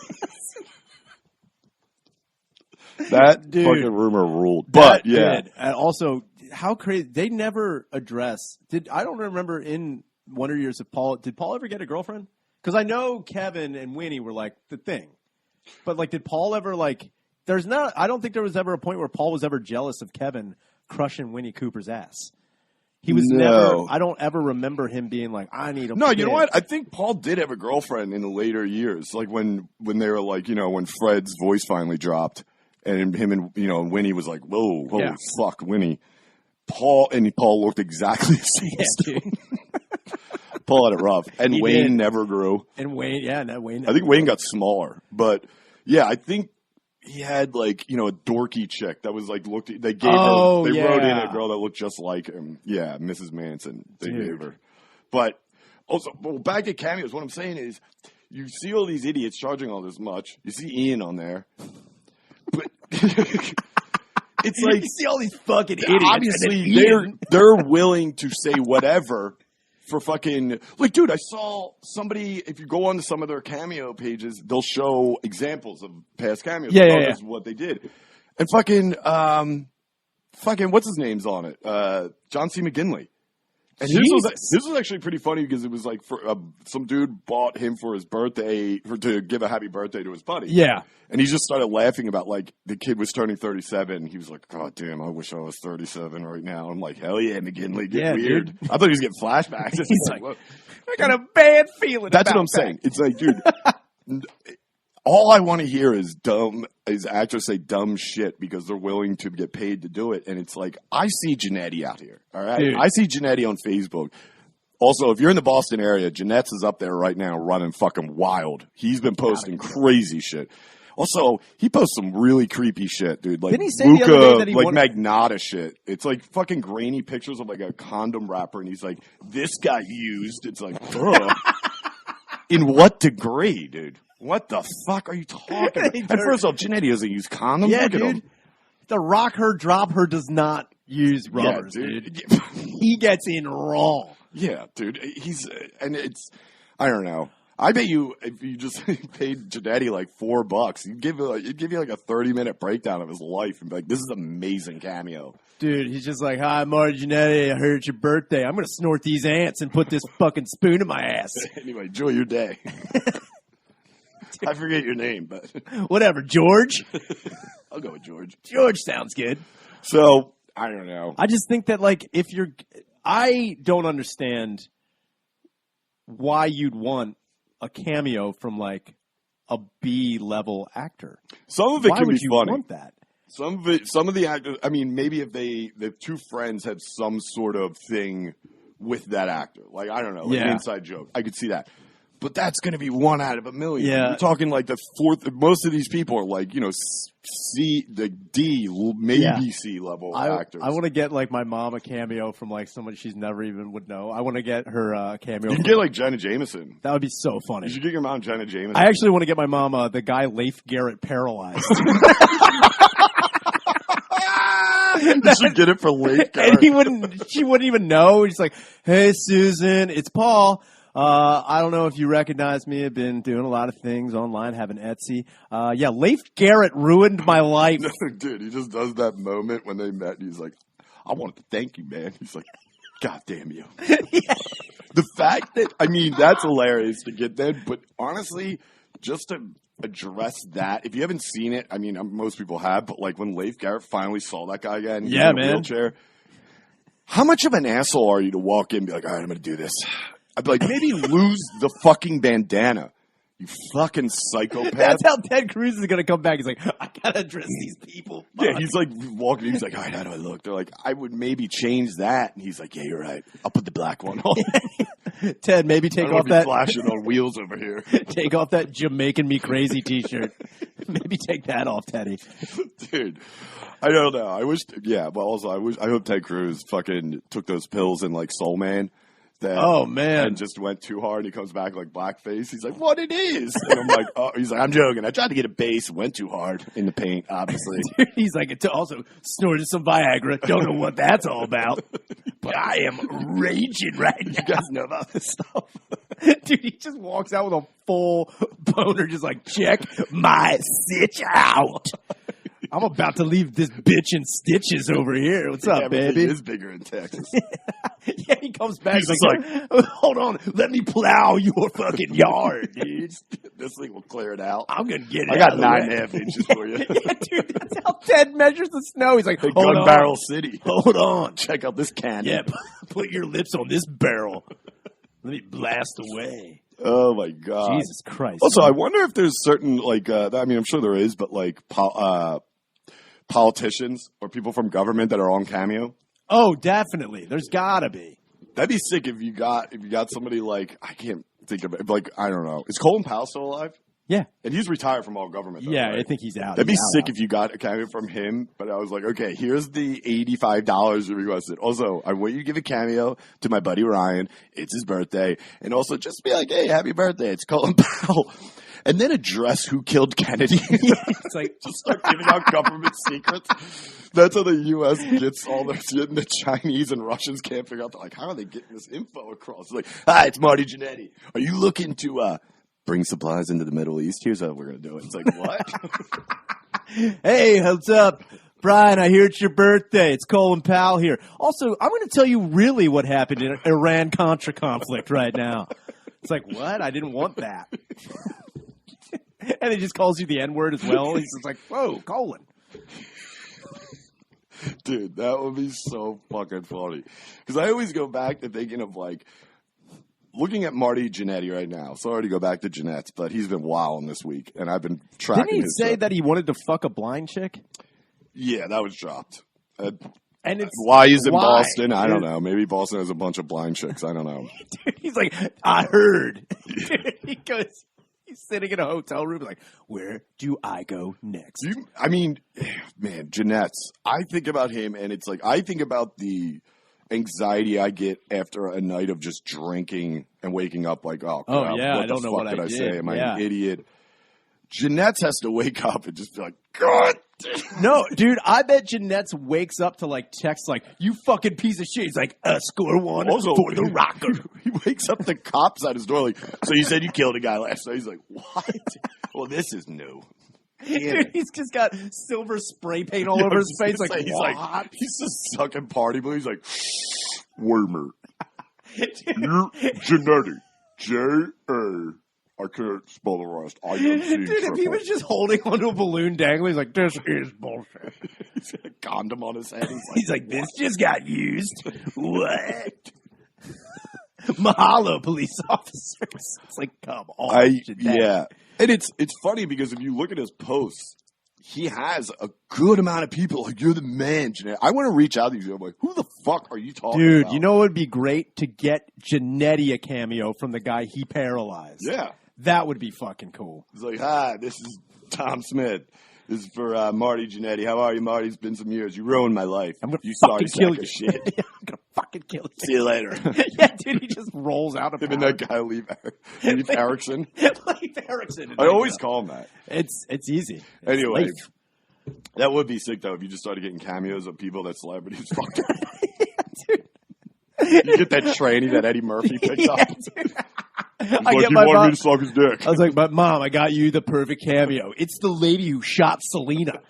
That dude, fucking rumor ruled. But yeah, and also how crazy they never address. I don't remember in Wonder Years if Paul did Paul ever get a girlfriend? Because I know Kevin and Winnie were like the thing. But like, did Paul ever like? There's not. I don't think there was ever a point where Paul was ever jealous of Kevin crushing Winnie Cooper's ass. He was never. I don't ever remember him being like, I need a. No, you know what? I think Paul did have a girlfriend in the later years, like when they were like, when Fred's voice finally dropped, and him and Winnie was like, whoa, holy fuck, Winnie. Paul looked exactly the same. Yeah, Paul had it rough, and Wayne never grew. And Wayne, Wayne. I think Wayne got smaller, but yeah, I think. He had like a dorky chick that was like they wrote in a girl that looked just like him. Yeah, Mrs. Manson. They gave her. But also, back to cameos. What I'm saying is, you see all these idiots charging all this much. You see Ian on there, but it's like you see all these fucking idiots. Obviously, they're willing to say whatever. For fucking, like, dude, I saw somebody, if you go on to some of their cameo pages, they'll show examples of past cameos. Yeah. What they did. And fucking, what's his name's on it? John C. McGinley. And this was actually pretty funny because it was like some dude bought him for his birthday, to give a happy birthday to his buddy. Yeah. And he just started laughing about, like, the kid was turning 37. He was like, God damn, I wish I was 37 right now. I'm like, hell yeah, McGinley, get weird. Dude. I thought he was getting flashbacks. He's like, I got a bad feeling That's about what I'm saying. It's like, dude, all I want to hear is actors say dumb shit because they're willing to get paid to do it. And it's like, I see Janetti out here, all right? Dude. I see Janetti on Facebook. Also, if you're in the Boston area, Jeanette's is up there right now running fucking wild. He's been posting crazy shit. Also, he posts some really creepy shit, dude. Like Didn't he say the other day that he Magnata shit. It's like fucking grainy pictures of like a condom wrapper, and he's like, this guy used. It's like, ugh. In what degree, dude? What the fuck are you talking about? And first off, Janetti doesn't use condoms. Yeah, Look at dude. him. The rock her, drop her does not use rubbers, dude. He gets in raw. Yeah, dude. And it's, I don't know. I bet you if you just paid Janetti like $4, he'd give you like a 30-minute breakdown of his life and be like, this is an amazing cameo. Dude, he's just like, hi, Marty Janetti. I heard it's your birthday. I'm going to snort these ants and put this fucking spoon in my ass. Anyway, enjoy your day. I forget your name, but whatever, George. I'll go with George. George sounds good. So, I don't know. I just think that, like, I don't understand why you'd want a cameo from, like, a B-level actor. Some of it why can would be you funny. Want that? Some of the actors, I mean, maybe if the two friends have some sort of thing with that actor. Like, I don't know, like an inside joke. I could see that. But that's going to be 1 out of a million. Yeah. We're talking like the fourth. Most of these people are like, C, the D, maybe C level actors. I want to get like my mom a cameo from like someone she's never even would know. I want to get her cameo. You can get like Jenna Jameson. That would be so funny. You should get your mom Jenna Jameson. I actually want to get my mom the guy Leif Garrett paralyzed. You should get it for Leif Garrett. And she wouldn't even know. He's like, hey, Susan, it's Paul. I don't know if you recognize me. I've been doing a lot of things online, having Etsy. Yeah, Leif Garrett ruined my life. No, dude, he just does that moment when they met. And he's like, I wanted to thank you, man. He's like, God damn you. Yeah. The fact that, I mean, that's hilarious to get that. But honestly, just to address that, if you haven't seen it, I mean, most people have. But like when Leif Garrett finally saw that guy again, he's in a wheelchair. How much of an asshole are you to walk in and be like, all right, I'm going to do this? I'd be like, maybe lose the fucking bandana, you fucking psychopath. That's how Ted Cruz is going to come back. He's like, I got to address these people. Yeah, he's like walking. He's like, all right, how do I look? They're like, I would maybe change that. And he's like, yeah, you're right. I'll put the black one on. Ted, maybe take off that. Flashing on wheels over here. Take off that Jamaican Me Crazy t-shirt. Maybe take that off, Teddy. Dude, I don't know. I wish, yeah, but also I hope Ted Cruz fucking took those pills in like Soul Man. Oh man! And just went too hard. And he comes back like blackface. He's like, "What it is?" And I'm like, "Oh." He's like, "I'm joking. I tried to get a base. Went too hard in the paint, obviously." He's like, "It also snorted some Viagra. Don't know what that's all about, but I am raging right now." You guys know about this stuff, dude. He just walks out with a full boner, just like, check my sitch out. I'm about to leave this bitch in stitches over here. What's up, baby? It is bigger in Texas. Yeah, he comes back. He's He's just like, hold on. Let me plow your fucking yard, dude. This thing will clear it out. I'm going to get it I got out of the way. 9.5 inches for you. Yeah, dude, that's how Ted measures the snow. He's like, Hey, hold Gun on. Barrel City. Hold on. Check out this cannon. Yeah, put your lips on this barrel. Let me blast away. Oh my God. Jesus Christ. Also, I wonder if there's certain I'm sure there is, but politicians or people from government that are on Cameo. Oh, definitely. There's gotta be. That'd be sick if you got somebody like, I can't think of it, like, I don't know. Is Colin Powell still alive? Yeah. And he's retired from all government. Though, Yeah, right? I think he's out. That'd be He's sick out. if you got a cameo from him, but I was like, okay, here's the $85 you requested. Also, I want you to give a cameo to my buddy Ryan. It's his birthday. And also just be like, hey, happy birthday. It's Colin Powell. And then address who killed Kennedy. It's like, Just start giving out government secrets. That's how the U.S. gets all their shit, and the Chinese and Russians can't figure out. They're like, how are they getting this info across? It's like, hi, it's Marty Jannetty. Are you looking to bring supplies into the Middle East? Here's how we're going to do it. It's like, what? hey, what's up? Brian, I hear it's your birthday. It's Colin Powell here. Also, I'm going to tell you really what happened in Iran-Contra conflict right now. It's like, what? I didn't want that. And he just calls you the N-word as well. He's just like, whoa, Colin. Dude, that would be so fucking funny. Because I always go back to thinking of, like, looking at Marty Jannetty right now. Sorry to go back to Jeanette's, but he's been wilding this week, and I've been tracking Didn't he his say stuff. that he wanted to fuck a blind chick? Yeah, that was dropped. And it's Why he's in why? Boston, I don't know. Maybe Boston has a bunch of blind chicks. I don't know. Dude, he's like, I heard. Dude, he goes, he's sitting in a hotel room like, where do I go next? Man, Jeanette's. I think about him, and it's like I think about the anxiety I get after a night of just drinking and waking up like, oh, crap, Oh, yeah, what I don't the know fuck what did I I did. say? Am I Yeah. an idiot? Jeanette's has to wake up and just be like, God. No, dude, I bet Jeanette's wakes up to like text like, you fucking piece of shit. He's like, score one Also, for the rocker. He wakes up the cops at his door like, so you said you killed a guy last night. He's like, what? Well, this is new. Dude, he's just got silver spray paint all over his face. Like, he's what? like, he's just sucking party blue. He's like, Wormer. You're Jannetty. J-A. I can't spell the rest. I am Dude, if he was just holding onto a balloon dangling, he's like, this is bullshit. He's got a condom on his head. He's like, this just got used. What? Mahalo, police officers. It's like, come on. Jeanette. Yeah. And it's funny because if you look at his posts, he has a good amount of people. Like, you're the man, Jeanette. I want to reach out to you. I'm like, who the fuck are you talking Dude, about? you know what would be great? To get Jannetty a cameo from the guy he paralyzed. Yeah. That would be fucking cool. He's like, hi, this is Tom Smith. This is for Marty Jannetty. How are you, Marty? It's been some years. You ruined my life. I'm going to you fucking sorry kill sack you. of shit. Yeah, I'm going to fucking kill you. See you later. Yeah, dude, he just rolls out of Him and that guy, Leif Erikson. Leif Erikson. I always call him that. It's easy. It's Anyway, Leif. that would be sick, though, if you just started getting cameos of people that celebrities fucked up. Dude. You get that tranny that Eddie Murphy picks up. Dude. He's I like, get you my wanted mom. me to suck his dick. I was like, but Mom, I got you the perfect cameo. It's the lady who shot Selena.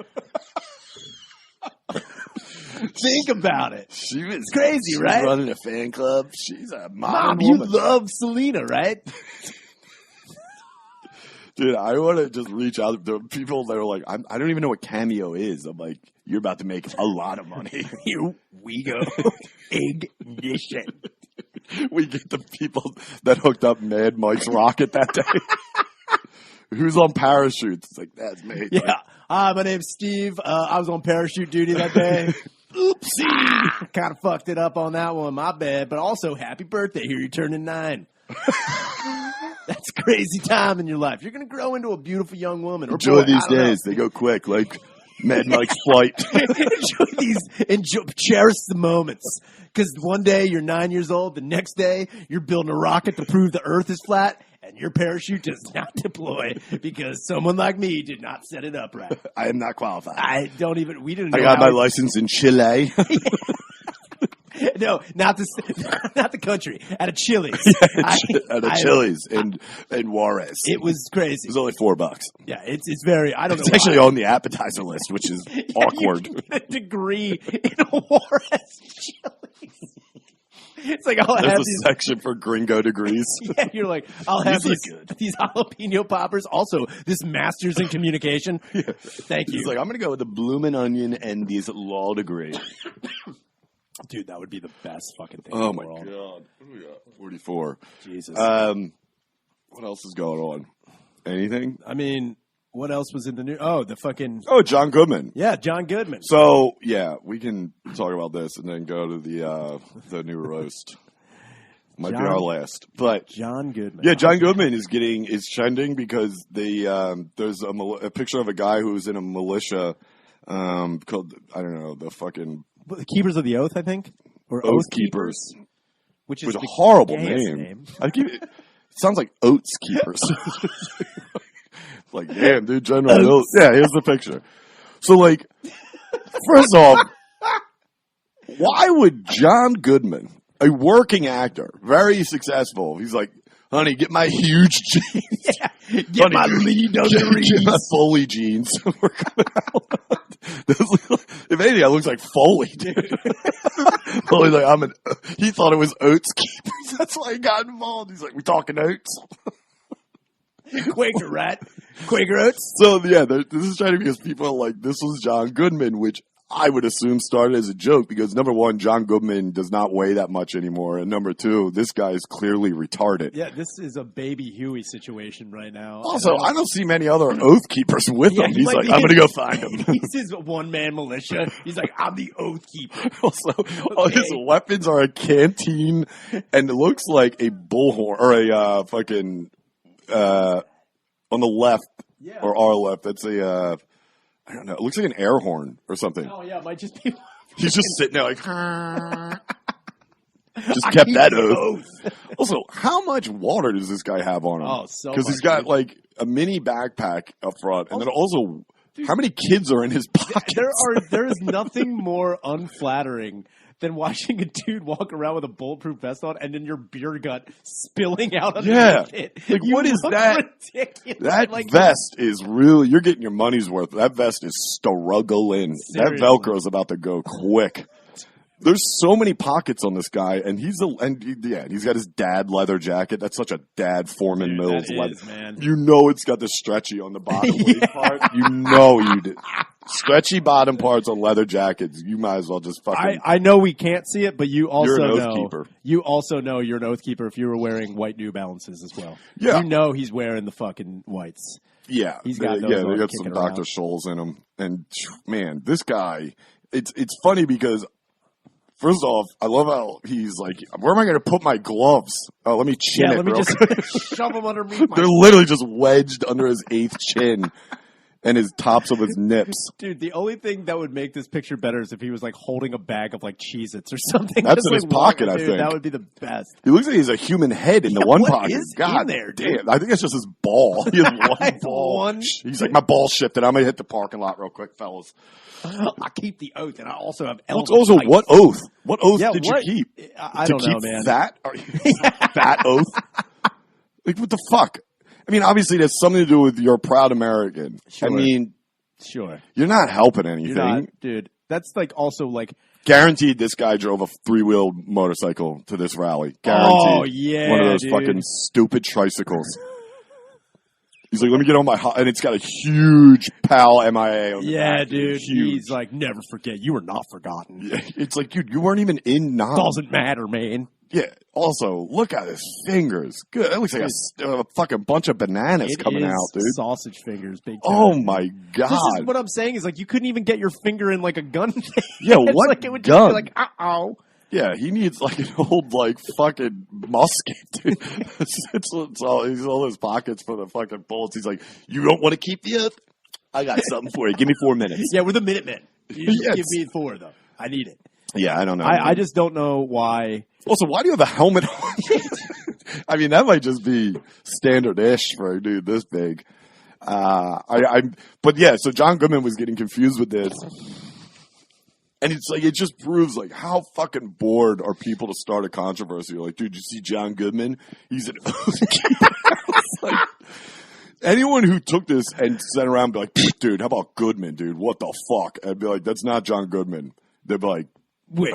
Think about it. She was crazy, right? running a fan club. She's a Mom, modern you woman. love Selena, right? Dude, I want to just reach out to people that are like, I don't even know what Cameo is. I'm like, you're about to make a lot of money. Here we go. Ignition. We get the people that hooked up Mad Mike's rocket that day. Who's on parachutes? It's like, that's me. Yeah. Hi, my name's Steve. I was on parachute duty that day. Oopsie. Kind of fucked it up on that one. My bad. But also, happy birthday. Here you're turning 9. That's a crazy time in your life. You're going to grow into a beautiful young woman. Or Enjoy boy, these I don't know. days. They go quick, like Mad Mike's flight. Cherish the moments. Because one day you're 9 years old, the next day you're building a rocket to prove the Earth is flat, and your parachute does not deploy because someone like me did not set it up right. I am not qualified. We didn't know I got how my license in Chile. No, not the country. At a Chili's. At a Chili's in Juarez. It was crazy. It was only $4. Yeah, it's very. I don't know. It's actually on the appetizer list, which is awkward. You get a degree in a Juarez Chili's. It's like I'll have There's a these. section for gringo degrees. Yeah, you're like, I'll have These are these jalapeno poppers. Also, this master's in communication. Thank you. He's like, I'm going to go with the bloomin' onion and these law degree. Dude, that would be the best fucking thing Oh in the my world. God. What do we got? 44. Jesus. What else is going on? Anything? I mean, what else was in the news? Oh, the fucking. Oh, John Goodman. Yeah, John Goodman. So, yeah, we can talk about this and then go to the new roast. Might be our last. But John Goodman. yeah, John Goodman is trending because there's a picture of a guy who's in a militia called, I don't know, the fucking The Keepers of the Oath, I think? Or Oath Keepers. Which is a the horrible gayest name. It sounds like Oats Keepers. Like, damn, dude, General Mills. Yeah, here's the picture. So, like, first off, why would John Goodman, a working actor, very successful, he's like, honey, get my huge jeans. Yeah, get my lead Get my Foley jeans. We're coming out. If anything, it looks like Foley, dude. Foley's like, he thought it was Oats Keepers. That's why he got involved. He's like, we talking Oats? Quaker, right? Quaker Oats? So, yeah, this is trying to because people are like, this was John Goodman, which I would assume started as a joke because, number one, John Goodman does not weigh that much anymore. And number two, this guy is clearly retarded. Yeah, this is a baby Huey situation right now. Also, I don't see many other Oath Keepers with him. He's like, I'm going to go find him. He's his one-man militia. He's like, I'm the Oath Keeper. Also, all his weapons are a canteen and it looks like a bullhorn or a fucking on the left or our left. That's a I don't know. It looks like an air horn or something. Oh yeah, it might just be. He's just sitting there like. Just kept that oath. Also, how much water does this guy have on him? Oh, so because he's got like a mini backpack up front, and then also, how many kids are in his pockets? There is nothing more unflattering than watching a dude walk around with a bulletproof vest on and then your beer gut spilling out underneath it. Like, what is that? Ridiculous. That like, vest is really, you're getting your money's worth. That vest is struggling. That Velcro is about to go quick. There's so many pockets on this guy, and he's got his dad leather jacket. That's such a dad Foreman Mills leather. Man. You know it's got the stretchy on the bottom part. You know you did. Stretchy bottom parts on leather jackets. You might as well just fucking. I know we can't see it, but you also you're an know. Oath Keeper. You also know you're an Oath Keeper if you were wearing white New Balances as well. Yeah. You know he's wearing the fucking whites. Yeah, he's got those they got some Dr. Scholl's in him, and man, this guy. It's funny because. First off, I love how he's like, where am I going to put my gloves? Oh, let me chin it. Let me real just quick. shove them underneath my They're literally just wedged under his eighth chin and his tops of his nips. Dude, the only thing that would make this picture better is if he was like holding a bag of like Cheez-Its or something. That's just, in like, his pocket, I dude, think. That would be the best. He looks like he's a human head in the one what pocket. is God in there, dude? damn. I think that's just his ball. He has one ball. He's like, my ball shifted. I'm going to hit the parking lot real quick, fellas. I keep the oath, and I also have Elvis. Also, Tights. what oath? What oath did you keep? I don't know, man. That? That oath? Like, what the fuck? I mean, obviously, it has something to do with you're a proud American. Sure. I mean, sure. You're not helping anything. You're not, dude. That's like also like. Guaranteed this guy drove a three-wheeled motorcycle to this rally. Guaranteed. Oh, yeah. One of those dude. fucking stupid tricycles. He's like, let me get on my and it's got a huge PAL MIA on the back. Dude. Huge. He's like, never forget. You were not forgotten. Yeah, it's like, dude, you weren't even in Nam. Doesn't matter, man. Yeah. Also, look at his fingers. Good. That looks like a fucking bunch of bananas coming out, dude. Sausage fingers, big time. Oh my god. This is what I'm saying is like you couldn't even get your finger in like a gun. Yeah, what like it would gun? Just be like, uh-oh. Yeah, he needs like an old like fucking musket, dude. it's all his pockets for the fucking bullets. He's like, you don't want to keep the oath? I got something for you. Give me 4 minutes. Yeah, we're the Minutemen. You just Yes. give me 4 though. I need it. Yeah, I don't know. I just don't know why. Also, why do you have a helmet on? I mean, that might just be standard-ish for a dude this big. But yeah, so John Goodman was getting confused with this. And it's like, it just proves like how fucking bored are people to start a controversy. You're like, dude, you see John Goodman? He's an oath keeper. It's like, anyone who took this and sent around and be like, dude, how about Goodman, dude? What the fuck? I'd be like, that's not John Goodman. They'd be like, wait,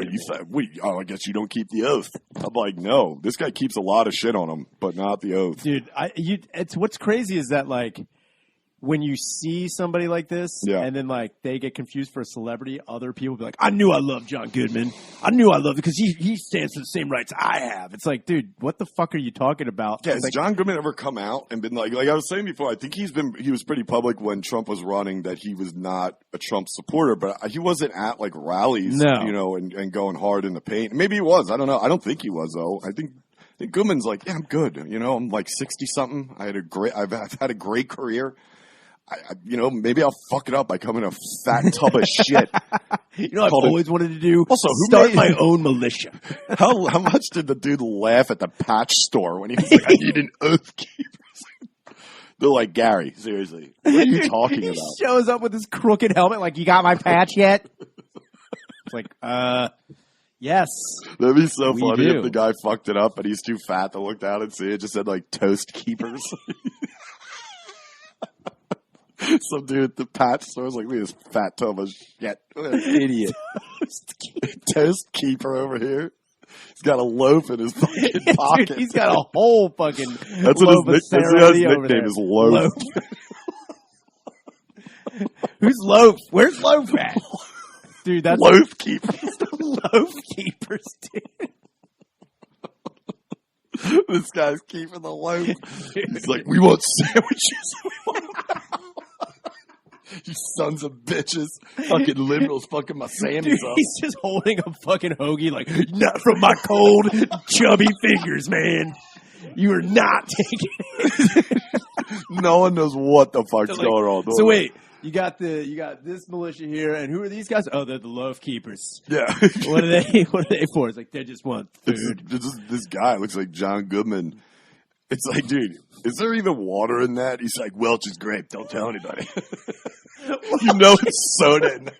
I guess you don't keep the oath. I'm like, no, this guy keeps a lot of shit on him, but not the oath. Dude, it's what's crazy is that like when you see somebody like this, and then like they get confused for a celebrity, other people be like, I knew I loved John Goodman. I knew I loved it because he stands for the same rights I have. It's like, dude, what the fuck are you talking about? Yeah, has like, John Goodman ever come out and been like I was saying before, I think he was pretty public when Trump was running that he was not a Trump supporter, but he wasn't at like rallies, and going hard in the paint. Maybe he was. I don't know. I don't think he was though. I think Goodman's like, yeah, I'm good. I'm like 60 something. I've had a great career. Maybe I'll fuck it up by coming a fat tub of shit. I've always wanted to do. Also, start my own militia. How much did the dude laugh at the patch store when he was like, I need an oath keeper? They're like, Gary, seriously, what are you talking about? He shows up with his crooked helmet, like, you got my patch yet? It's like, yes. That'd be so funny if the guy fucked it up, but he's too fat to look down and see it. Just said like toast keepers. Some dude at the patch store was like, look at this fat tub of shit. What an idiot. Toast keeper over here. He's got a loaf in his fucking pocket. Dude, he's got a whole fucking that's loaf what his nickname is, Loaf. Who's Loaf? Where's Loaf at? Dude, that's Loaf Keepers. Loaf Keepers, dude. This guy's keeping the loaf. He's like, we want sandwiches. We want you sons of bitches. Fucking liberals fucking my sandwiches up. He's just holding a fucking hoagie like, not from my cold, chubby fingers, man. You are not taking it. No one knows what the fuck's going on. So wait, you got this militia here, and who are these guys? Oh, they're the loaf keepers. Yeah. What are they for? It's like, they just want food. This guy looks like John Goodman. It's like, dude, is there even water in that? He's like, Welch's grape. Don't tell anybody. It's soda in there.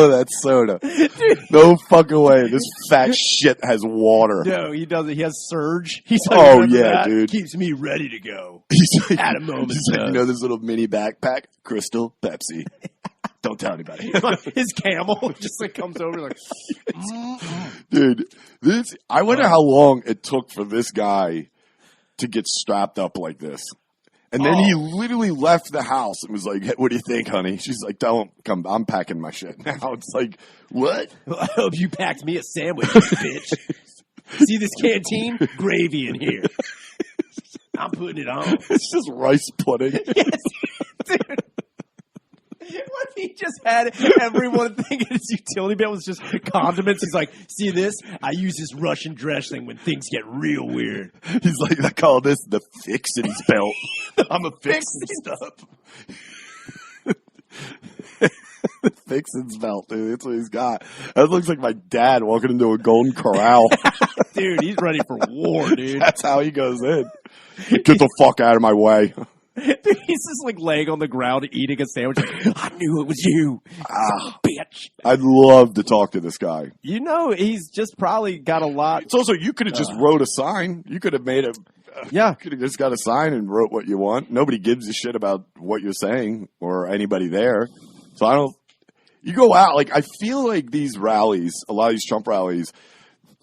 That's soda. Dude. No fucking way. This fat shit has water. No, he doesn't. He has Surge. He's like, oh, yeah, dude. Keeps me ready to go. He's like, at a moment. He's like, this little mini backpack, Crystal, Pepsi. Don't tell anybody. His camel just like comes over like, dude, I wonder how long it took for this guy to get strapped up like this. And then he literally left the house and was like, hey, what do you think, honey? She's like, don't come. I'm packing my shit now. It's like, what? Well, I hope you packed me a sandwich, bitch. See this canteen? Gravy in here. I'm putting it on. It's just rice pudding. Yes, dude. What if he just had everyone thinking his utility belt was just condiments? He's like, see this? I use this Russian dressing when things get real weird. He's like, I call this the fixins belt. I'm a fixin' stuff. Fixins belt, dude. That's what he's got. That looks like my dad walking into a Golden Corral. Dude, he's ready for war, dude. That's how he goes in. Get the fuck out of my way. Dude, he's just like laying on the ground eating a sandwich. Like, I knew it was you, bitch. I'd love to talk to this guy. He's just probably got a lot. It's also, you could have just wrote a sign. You could have made a. Yeah. You could have just got a sign and wrote what you want. Nobody gives a shit about what you're saying or anybody there. So you go out. Like, I feel like these rallies, a lot of these Trump rallies,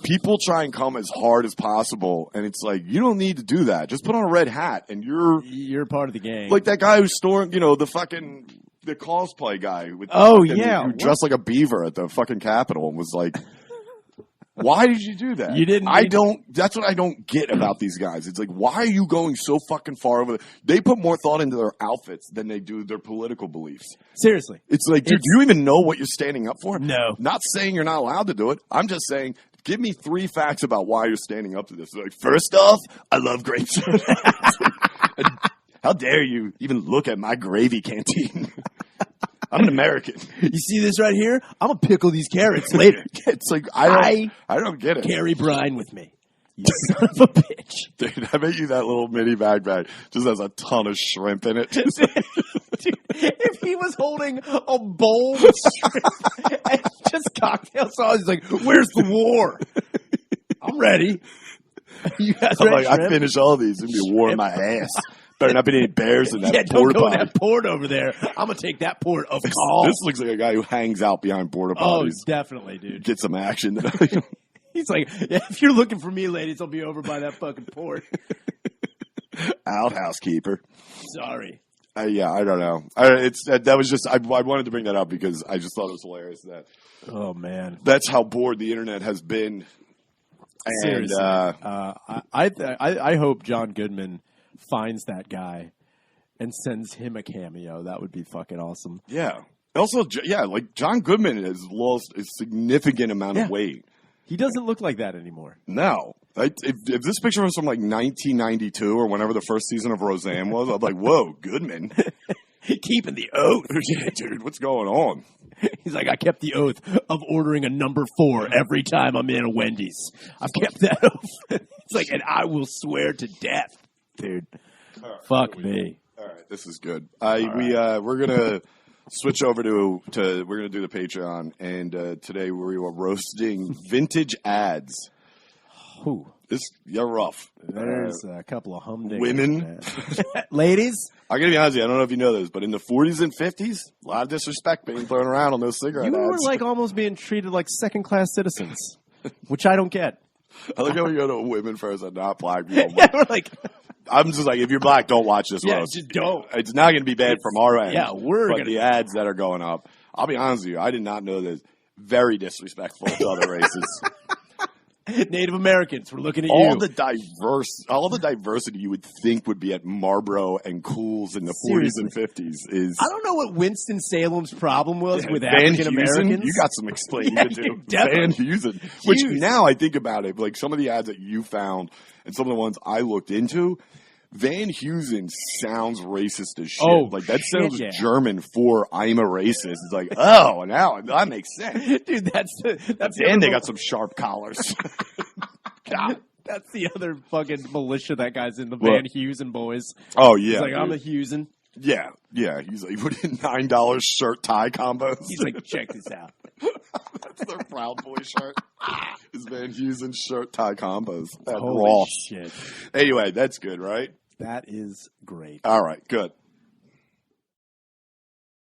people try and come as hard as possible, and it's like, you don't need to do that. Just put on a red hat, and you're part of the game. Like that guy who stormed, the cosplay guy with who dressed like a beaver at the fucking Capitol and was like, why did you do that? You didn't. That's what I don't get about these guys. It's like, why are you going so fucking far over? They put more thought into their outfits than they do their political beliefs. Seriously. It's like, dude, do you even know what you're standing up for? No. Not saying you're not allowed to do it. I'm just saying, give me 3 facts about why you're standing up to this. Like, first off, I love grape soda. How dare you even look at my gravy canteen? I'm an American. You see this right here? I'm gonna pickle these carrots later. It's like, I don't get it. Carry brine with me. You son of a bitch. Dude, I bet you that little mini backpack just has a ton of shrimp in it. Dude, if he was holding a bowl of shrimp and just cocktail sauce, he's like, "Where's the war? I'm ready." You guys I'm ready? like, I finish all these and be warm my ass. Better not be any bears in that don't porta go in potty. that port over there. I'm gonna take that port of call. This looks like a guy who hangs out behind porta Oh, potties. definitely, dude. Get some action. He's like, yeah, if you're looking for me, ladies, I'll be over by that fucking port. Outhouse keeper. Sorry. Yeah, I don't know. That was just I wanted to bring that up because I just thought it was hilarious that Oh man, that's how bored the internet has been. And seriously. I hope John Goodman finds that guy and sends him a cameo. That would be fucking awesome. yeah. Also, yeah, like John Goodman has lost a significant amount of weight. He doesn't look like that anymore. No. If this picture was from like 1992 or whenever the first season of Roseanne was, I'm like, whoa, Goodman. Keeping the oath. Yeah, dude, what's going on? He's like, I kept the oath of ordering a number 4 every time I'm in a Wendy's. I've kept that oath. It's like, and I will swear to death, dude. Right, Fuck me. All right, this is good. We're gonna switch over to we're gonna do the Patreon, and today we are roasting vintage ads. Who? You're rough. There's a couple of humdingers. Women. Ladies, I gotta be honest with you, I don't know if you know this, but in the 40s and 50s, a lot of disrespect being thrown around on those cigarette you were ads. like almost being treated like second-class citizens, which I don't get. I like how we go to women first and not black people. Yeah, we're like, I'm just like, if you're black, don't watch this yeah, roast. just don't. It's not going to be bad from our end. Yeah, we're but gonna- the ads that are going up. I'll be honest with you, I did not know this. Very disrespectful to other races. Native Americans, we're looking at all you. the diversity you would think would be at Marlboro and Cools in the 40s and 50s is. I don't know what Winston Salem's problem was with Van African Heusen, Americans. you got some explaining Yeah, to do. you definitely. Van Heusen, which Huge. now I think about it, like some of the ads that you found and some of the ones I looked into, Van Heusen sounds racist as shit. Oh, like that shit, sounds yeah. German for I'm a racist. It's like, oh, now that makes sense. Dude, that's the And they other- got some sharp collars. God, that's the other fucking militia that guy's in, the What? Van Heusen boys. Oh yeah, He's like, I'm a dude. Heusen. Yeah. He's like, put in $9 shirt tie combos. He's like, check this out. That's their Proud Boy shirt. His Van Heusen shirt tie combos at Holy Ross. shit. Anyway, that's good, right? That is great. All right, good.